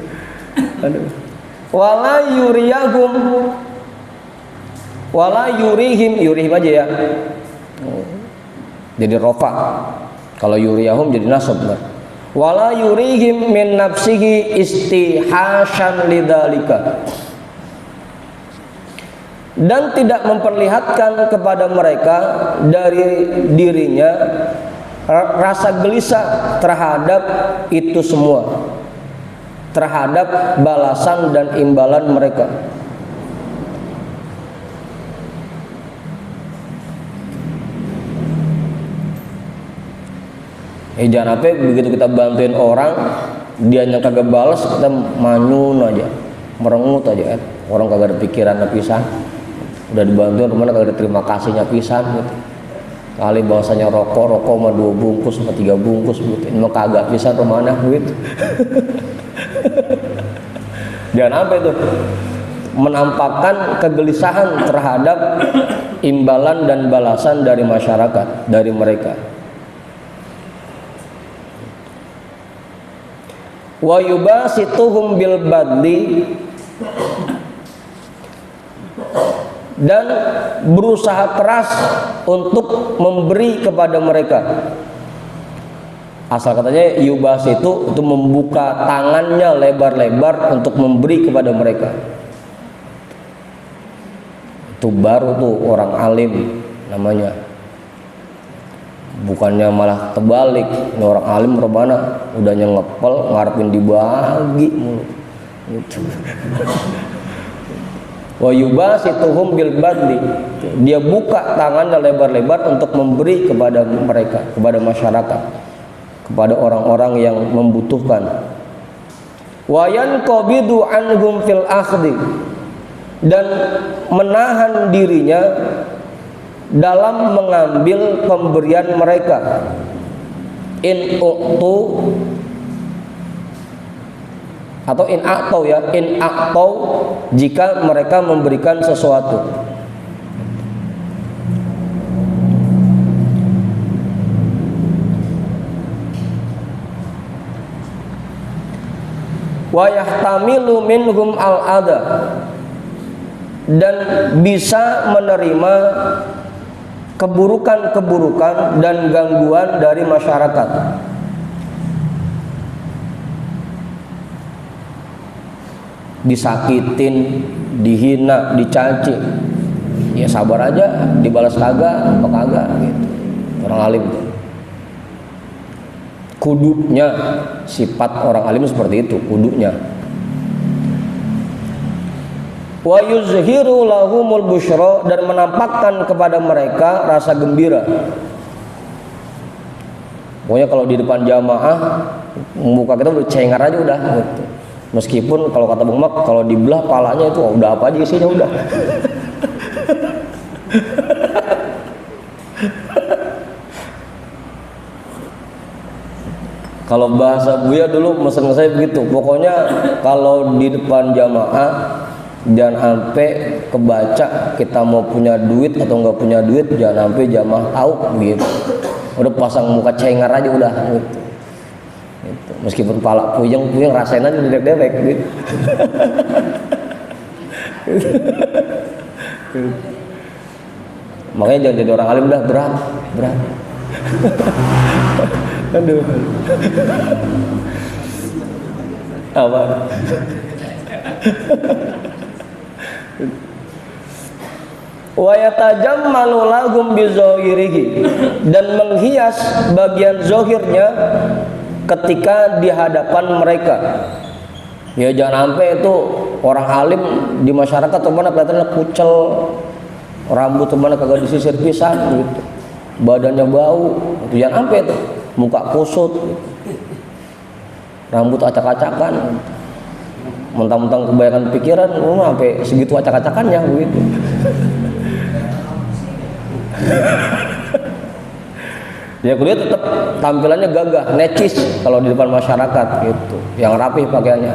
Wala yuriyahum, wala yurihim aja ya. Jadi rofa. Kalau yuriyahum jadi nasab. Wala yurihim min nafsihi istihasyan lidzalika, dan tidak memperlihatkan kepada mereka dari dirinya rasa gelisah terhadap itu semua, terhadap balasan dan imbalan mereka. Jangan apa begitu kita bantuin orang, dia yang kagak balas, kita manyun aja, merengut aja. Orang kagak ada pikiran pisan, udah dibantuin kemana kagak ada terima kasihnya pisan gitu. Kali bahwasanya rokok mah 2 bungkus sama 3 bungkus gitu, ini mah kagak pisan rumahnya gitu. Jangan apa itu menampakkan kegelisahan terhadap imbalan dan balasan dari masyarakat, dari mereka. wa yubasituhum bil badli, dan berusaha keras untuk memberi kepada mereka. Asal katanya yubas itu membuka tangannya lebar-lebar untuk memberi kepada mereka. Itu baru tuh orang alim namanya. Bukannya malah terbalik, ini orang alim rebana udah ngepel ngarepin dibagi mulu gitu. Wa yubasituhum bil badli, dia buka tangannya lebar-lebar untuk memberi kepada mereka, kepada masyarakat, kepada orang-orang yang membutuhkan. Wa yanqabidu anhum fil akhdhi, dan menahan dirinya dalam mengambil pemberian mereka. In uqtu atau in aqtau ya, in aqtau, jika mereka memberikan sesuatu. Wa yahtamilu minhum al-adha, dan bisa menerima keburukan-keburukan dan gangguan dari masyarakat. Disakitin, dihina, dicaci, ya sabar aja, dibalas kagak, apa kagak gitu. Orang alim tuh. Kudunya, sifat orang alim seperti itu, kudunya. Wa yuzhiru lahumul busyra, dan menampakkan kepada mereka rasa gembira. Pokoknya kalau di depan jamaah muka kita udah cengar aja udah gitu. Meskipun kalau kata Bung Mak, kalau dibelah palanya itu udah apa aja isinya udah. Kalau bahasa Buya dulu mesen saya begitu. Pokoknya kalau di depan jamaah jangan sampai kebaca kita mau punya duit atau nggak punya duit, jangan sampai jamaah tahu gitu. Udah pasang muka cengar aja udah gitu. Gitu. Meskipun pala puyeng rasain aja dewek gitu. Makanya jangan jadi orang alim dah, berat. Aduh. Apa? Wa yatajammalu lahum bizahirihi, dan menghias bagian zahirnya ketika di hadapan mereka. Ya jangan sampai itu orang alim di masyarakat mana kelihatannya kucel, rambut mana kagak disisir pisan gitu, badannya bau, itu jangan sampai itu, muka kusut, rambut acak-acakan, mentang-mentang kebanyakan pikiran, sampai segitu acak-acakannya begitu. Ya kuliah tetap tampilannya gagah, necis kalau di depan masyarakat gitu, yang rapi pakaiannya.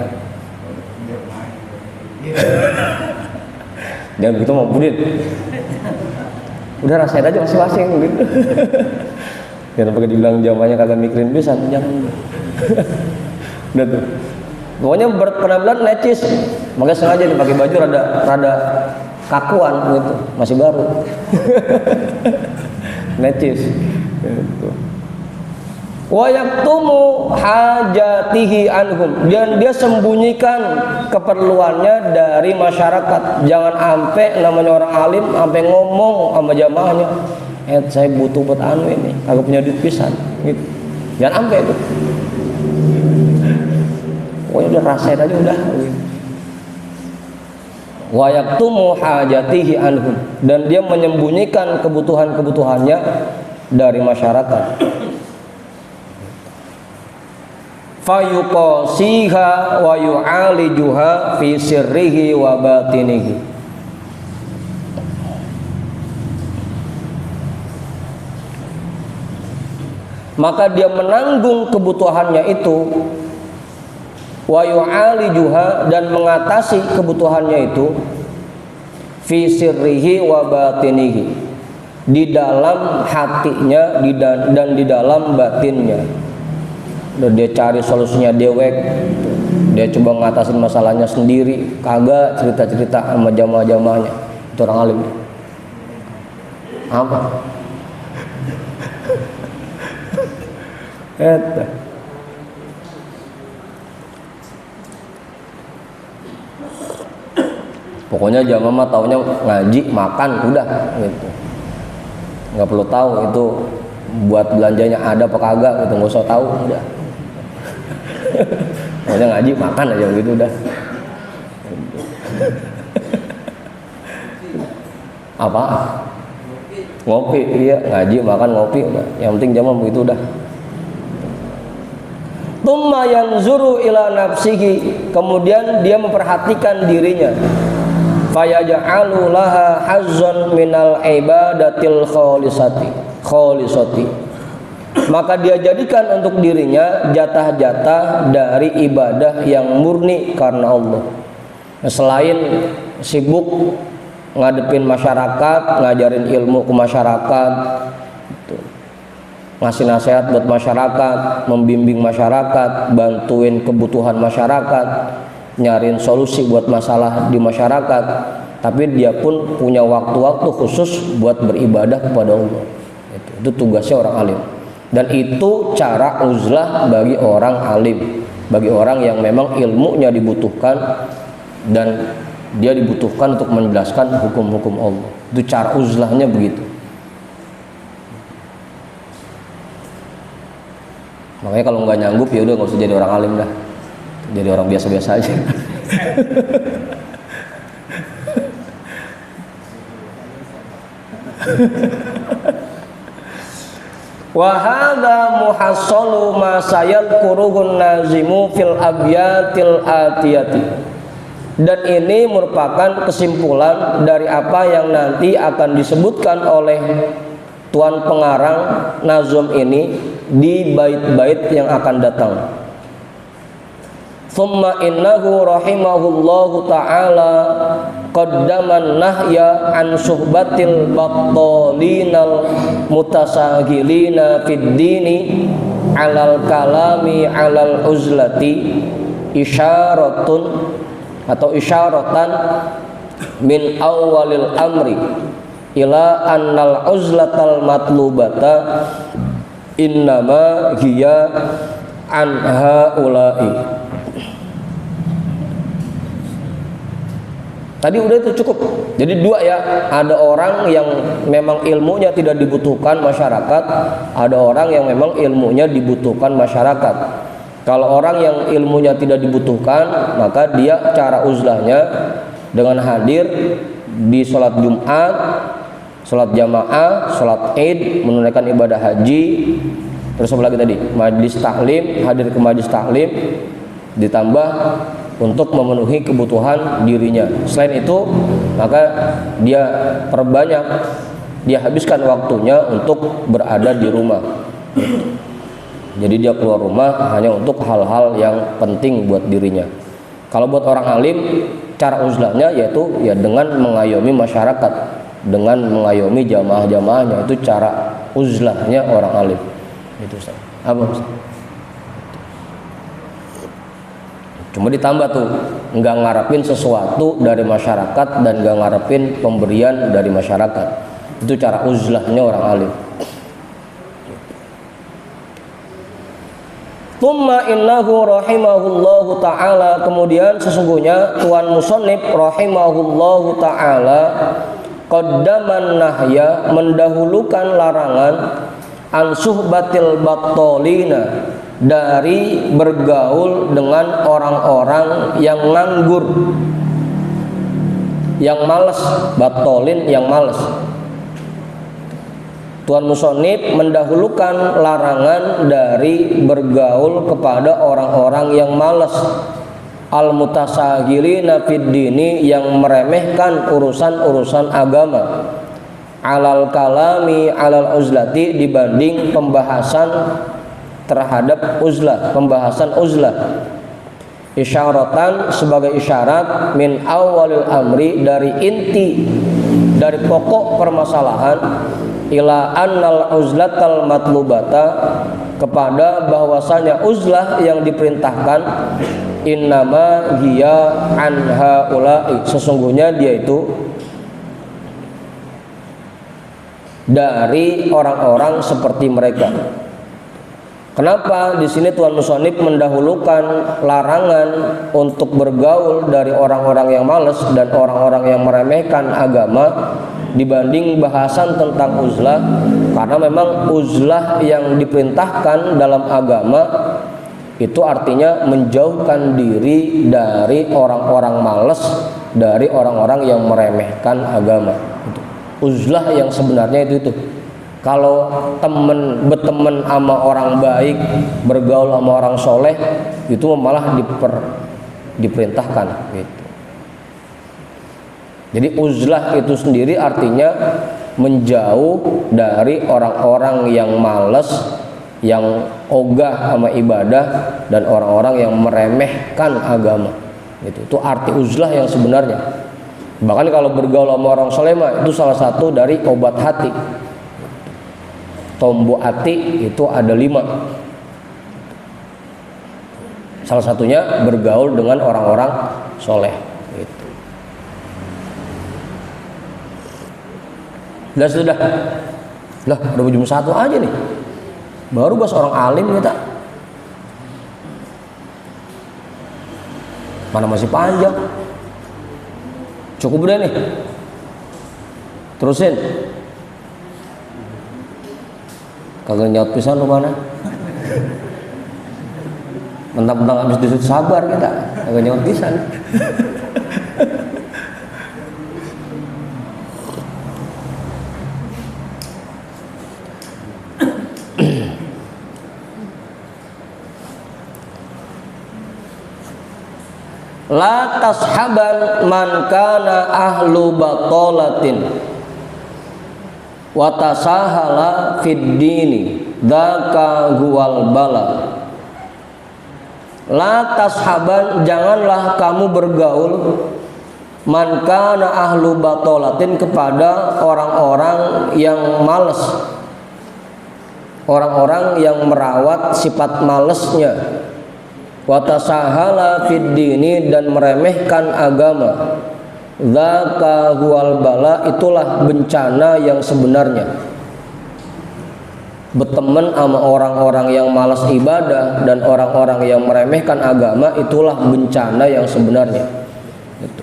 Jangan begitu mau Budin. Udah rasain aja masing-masing gitu. Jangan pakai dibilang jamanya kagak mikirin pisan, jangan. Udah tuh. Pokoknya berpenampilan necis, makanya sengaja dipakai baju rada kakuan gitu, masih baru. Necis. Gitu. Wa yaktumu hajatihi anhum, dan dia sembunyikan keperluannya dari masyarakat. Jangan sampai namanya orang alim sampai ngomong sama jamaahnya, saya butuh buat anu ini, kagak punya duit pisan gitu. Jangan sampai itu. Pokoknya udah rasain aja udah gitu. Wa yaktumu hajatihi anhum, dan dia menyembunyikan kebutuhan-kebutuhannya dari masyarakat. Fayuqasiha wa yu'alijuha fi sirrihi wa batinihi, maka dia menanggung kebutuhannya itu, wa yu'alijuha, dan mengatasi kebutuhannya itu, fi sirrihi wa batinihi, di dalam hatinya dan di dalam batinnya. udah dia cari solusinya dewek, dia coba ngatasin masalahnya sendiri, kagak cerita-cerita sama jamaah-jamaahnya. Itu orang alim. Apa? Pokoknya jamaah mah taunya ngaji, makan, udah gitu. Nggak perlu tahu itu buat belanjanya ada apa kagak gitu, nggak usah tahu, udah. Pokoknya ngaji, makan aja gitu udah. Apa? Ngopi, iya, ngaji, makan, ngopi, udah. Yang penting jamaah begitu udah. Tsumma yanzuru ila nafsihi, kemudian dia memperhatikan dirinya. Fayaj'alu laha hazzan minal ibadatil khalisati. Maka dia jadikan untuk dirinya jatah-jatah dari ibadah yang murni karena Allah. Selain sibuk ngadepin masyarakat, ngajarin ilmu ke masyarakat, ngasih nasihat buat masyarakat, membimbing masyarakat, bantuin kebutuhan masyarakat, nyariin solusi buat masalah di masyarakat, tapi dia pun punya waktu-waktu khusus buat beribadah kepada Allah. Itu tugasnya orang alim, dan itu cara uzlah bagi orang alim, bagi orang yang memang ilmunya dibutuhkan dan dia dibutuhkan untuk menjelaskan hukum-hukum Allah. Itu cara uzlahnya begitu. Makanya kalau nggak nyanggup ya udah nggak usah jadi orang alim dah, jadi orang biasa-biasa aja. Wa hadza muhassalu ma sayadkuruhun nazimu fil abyatil atiyati. Dan ini merupakan kesimpulan dari apa yang nanti akan disebutkan oleh tuan pengarang nazm ini di bait-bait yang akan datang. Thumma innahu rahimahullahu ta'ala qaddaman nahya an suhbatil battalinal mutasahilina fid dini alal kalami alal uzlati isyaratun atau isyaratan min awalil amri ila annal uzlatal matlubata innama hiya an haula'i. Tadi udah itu cukup. Jadi dua ya, ada orang yang memang ilmunya tidak dibutuhkan masyarakat, ada orang yang memang ilmunya dibutuhkan masyarakat. Kalau orang yang ilmunya tidak dibutuhkan, maka dia cara uzlahnya dengan hadir di sholat Jumat, sholat jamaah, sholat Id, menunaikan ibadah haji, terus apa lagi tadi? Majlis taklim, hadir ke majlis taklim, ditambah untuk memenuhi kebutuhan dirinya. Selain itu, maka dia perbanyak, dia habiskan waktunya untuk berada di rumah. Jadi dia keluar rumah hanya untuk hal-hal yang penting buat dirinya. Kalau buat orang alim, cara uzlahnya yaitu ya dengan mengayomi masyarakat, dengan mengayomi jamaah-jamaahnya. Itu cara uzlahnya orang alim. Itu Ustaz. Apa Ustaz? Cuma ditambah tuh, nggak ngarepin sesuatu dari masyarakat dan nggak ngarepin pemberian dari masyarakat. Itu cara uzlahnya orang alim. Tsumma innahu rahimahullahu ta'ala, kemudian sesungguhnya tuan musannif rahimahullahu ta'ala qaddaman nahya, mendahulukan larangan an suhbatil battolina, dari bergaul dengan orang-orang yang nganggur, yang malas. Battolin yang malas. Tuan musannif mendahulukan larangan dari bergaul kepada orang-orang yang malas, al mutasahilina fid dini, yang meremehkan urusan-urusan agama, alal kalami alal uzlati, dibanding pembahasan terhadap uzlah, pembahasan uzlah. Isyaratan, sebagai isyarat, min awalil amri, dari inti, dari pokok permasalahan, ila annal uzlatal matlubata, kepada bahwasanya uzlah yang diperintahkan, innama hiya an haula'i, sesungguhnya dia itu dari orang-orang seperti mereka. Kenapa di sini Tuan Musonib mendahulukan larangan untuk bergaul dari orang-orang yang malas dan orang-orang yang meremehkan agama dibanding bahasan tentang uzlah? Karena memang uzlah yang diperintahkan dalam agama itu artinya menjauhkan diri dari orang-orang malas, dari orang-orang yang meremehkan agama. Uzlah yang sebenarnya itu. Kalau berteman sama orang baik, bergaul sama orang soleh, itu malah diperintahkan gitu. Jadi uzlah itu sendiri artinya menjauh dari orang-orang yang malas, yang ogah sama ibadah, dan orang-orang yang meremehkan agama. Itu arti uzlah yang sebenarnya. Bahkan kalau bergaul sama orang soleh itu salah satu dari obat hati. Tombo hati itu ada 5. Salah satunya bergaul dengan orang-orang soleh gitu. Sudah lah, udah jam 1 aja nih, baru bahas orang alim kita, mana masih panjang. Cukup udah nih, terusin. Kagak nyaut pisan lu mana? Mentang-mentang habis disuruh sabar kita, kagak nyaut pisan. La tashaban man kana ahlu batolatin wa tasahala fid dini dzaka huwal bala. La tashaban, janganlah kamu bergaul, man kana ahlu batolatin, kepada orang-orang yang malas, orang-orang yang merawat sifat malesnya, wa tasahala fid dini, dan meremehkan agama. Dzaka huwal bala, itulah bencana yang sebenarnya. Berteman sama orang-orang yang malas ibadah dan orang-orang yang meremehkan agama, itulah bencana yang sebenarnya. Gitu.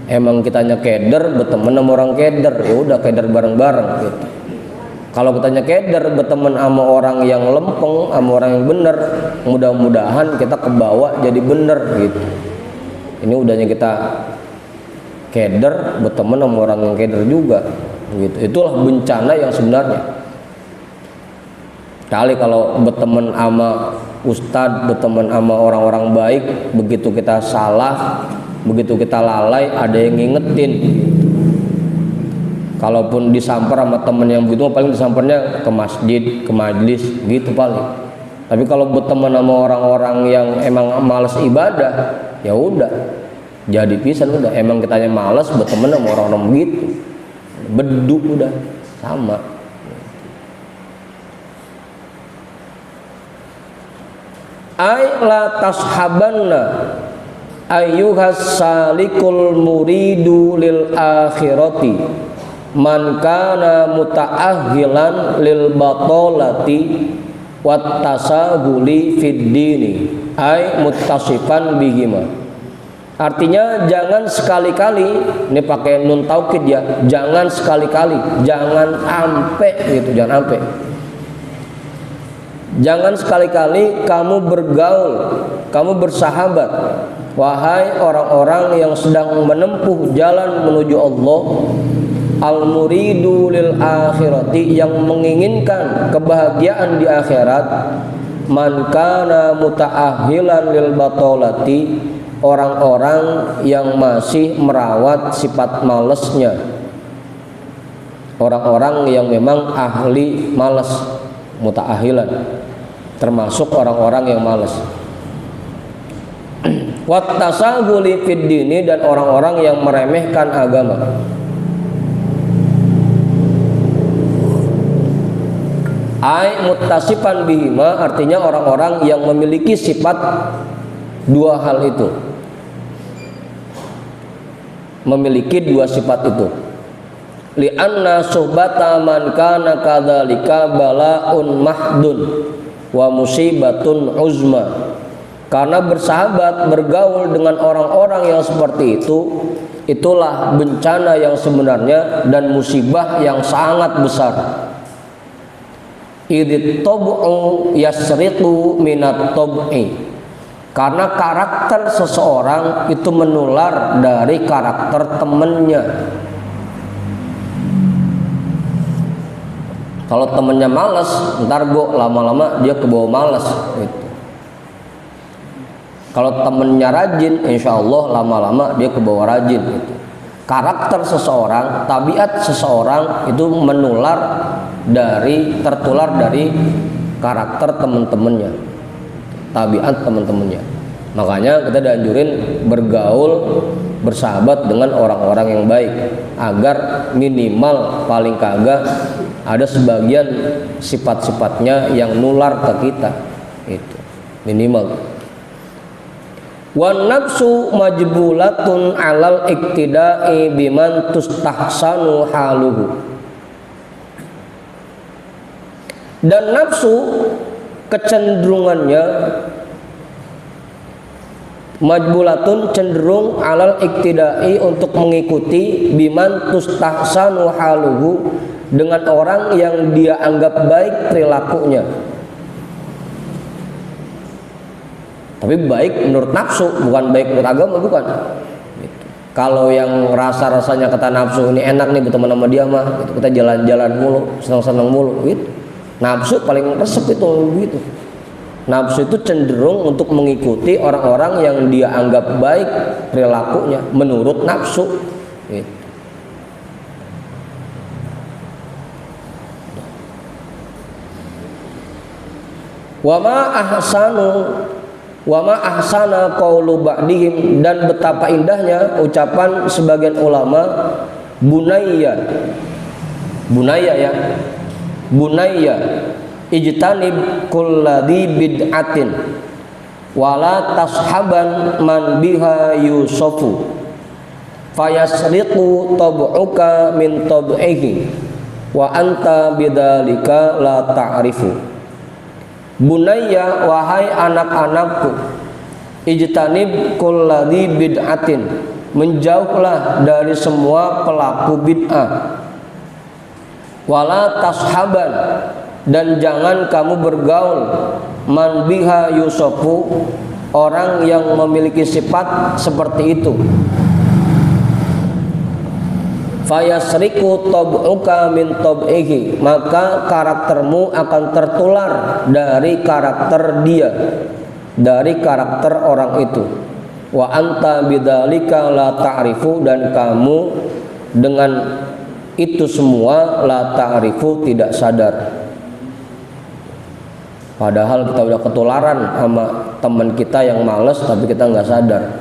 Emang kitanya keder, berteman sama orang keder, ya udah keder bareng-bareng gitu. Kalau kitanya keder, berteman sama orang yang lempeng, sama orang yang bener, mudah-mudahan kita kebawa jadi bener gitu. Ini udahnya kita keder, berteman sama orang yang keder juga gitu. Itulah bencana yang sebenarnya. Kali kalau berteman sama ustadz, berteman sama orang-orang baik, begitu kita salah, begitu kita lalai, ada yang ngingetin. Kalaupun disamper sama temen yang begitu, paling disampernya ke masjid, ke majlis gitu paling. Tapi kalau berteman sama orang-orang yang emang malas ibadah, ya udah jadi pisan, udah emang kitanya malas berteman sama orang-orang begitu, beduk udah sama. Ay la tashabanna ayyuhas salikul muridu lil akhirati man kana muta'ahhilan lil batolati wat tasahuli fid dini ay muttasifan bihima. Artinya jangan sekali-kali, ini pakai nun taukid ya, jangan sekali-kali, jangan ampe gitu, jangan ampe. Jangan sekali-kali kamu bergaul, kamu bersahabat, wahai orang-orang yang sedang menempuh jalan menuju Allah, al-muridu lil akhirati, yang menginginkan kebahagiaan di akhirat, man kana muta'ahhilan lil batolati, orang-orang yang masih merawat sifat malesnya, orang-orang yang memang ahli malas, muta'ahhilan, termasuk orang-orang yang malas. Wat tasahuli fid dini, dan orang-orang yang meremehkan agama. Ai muttasifan bihima artinya orang-orang yang memiliki sifat dua hal itu. Memiliki dua sifat itu. Li'anna suhbata man kana kadzalika bala'un mahdun wa musibatun uzma. Karena bersahabat, bergaul dengan orang-orang yang seperti itu, itulah bencana yang sebenarnya dan musibah yang sangat besar. Idit tab'u yasriqu minat tab'i. Karena karakter seseorang itu menular dari karakter temannya. Kalau temennya malas, ntar lama-lama dia kebawa malas gitu. Kalau temennya rajin, insya Allah lama-lama dia kebawa rajin gitu. Karakter seseorang, tabiat seseorang itu tertular dari karakter teman-temannya, tabiat teman-temannya. Makanya kita dianjurin bergaul, bersahabat dengan orang-orang yang baik, agar minimal paling kagak ada sebagian sifat-sifatnya yang nular ke kita, itu minimal. Wan nafsu majbulatun alal iktida'i biman tustahsanu haluhu. Dan nafsu kecenderungannya majbulatun cenderung alal iktida'i untuk mengikuti biman tustahsanu haluhu dengan orang yang dia anggap baik perilakunya. Tapi baik menurut nafsu, bukan baik menurut agama, bukan. Gitu. Kalau yang rasa-rasanya kata nafsu ini enak nih berteman sama dia mah, gitu. Kita jalan-jalan mulu, senang-senang mulu, gitu. Nafsu paling resep itu begitu. Nafsu itu cenderung untuk mengikuti orang-orang yang dia anggap baik perilakunya menurut nafsu. Gitu. Wa ma ahsana qaulu ba'dihim, dan betapa indahnya ucapan sebagian ulama, bunayya ijtanib kulladhi bid'atin wala tashaban man biha yusufu fayasriqu tab'uka min tab'ihi wa anta bidzalika la ta'rifu. Bunayya, wahai anak-anakku, ijtanib kulladhi bid'atin, menjauhlah dari semua pelaku bid'ah. Wala tashaban, dan jangan kamu bergaul man biha yusufu, orang yang memiliki sifat seperti itu. Fayasriku tab'uka min tab'ihi, maka karaktermu akan tertular dari karakter dia, dari karakter orang itu. Wa anta bidzalika la ta'rifu, dan kamu dengan itu semua la ta'rifu, tidak sadar. Padahal kita udah ketularan sama teman kita yang malas, tapi kita nggak sadar.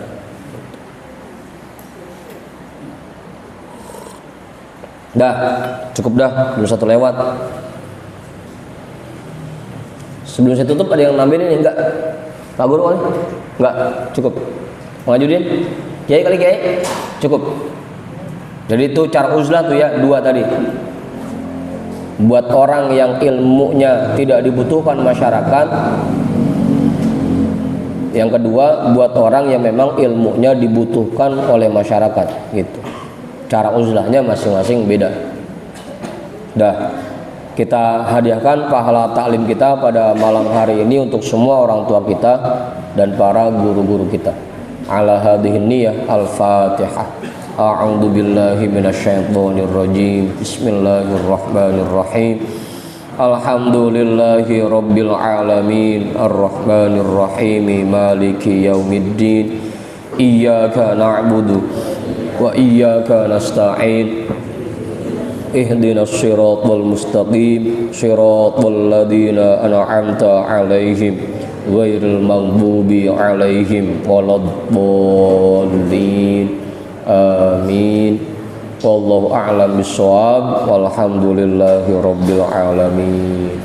Dah, cukup dah, belum satu lewat. Sebelum saya tutup ada yang nambahin ini enggak? Pak Guru kali? Enggak, cukup. Mengajuin? Kiai kali Kiai? Cukup. Jadi itu cara uzlah tuh ya, dua tadi. Buat orang yang ilmunya tidak dibutuhkan masyarakat. Yang kedua, buat orang yang memang ilmunya dibutuhkan oleh masyarakat, gitu. Cara uzlahnya masing-masing beda. Dah, kita hadiahkan pahala taklim kita pada malam hari ini untuk semua orang tua kita dan para guru-guru kita. Ala hadhihi niyyah, al-Fatihah. A'udzu billahi minasyaitonir rajim. Bismillahirrahmanirrahim. Alhamdulillahi rabbil alamin, arrahmanir rahim, maliki yaumiddin. Iyyaka na'budu wa iyyaka nasta'in. Ihdinas siratal mustaqim, siratal ladzina an'amta 'alaihim ghairil maghdubi 'alaihim waladdallin. Amin. Wallahu a'lam bissawab. Walhamdulillahi rabbil alamin.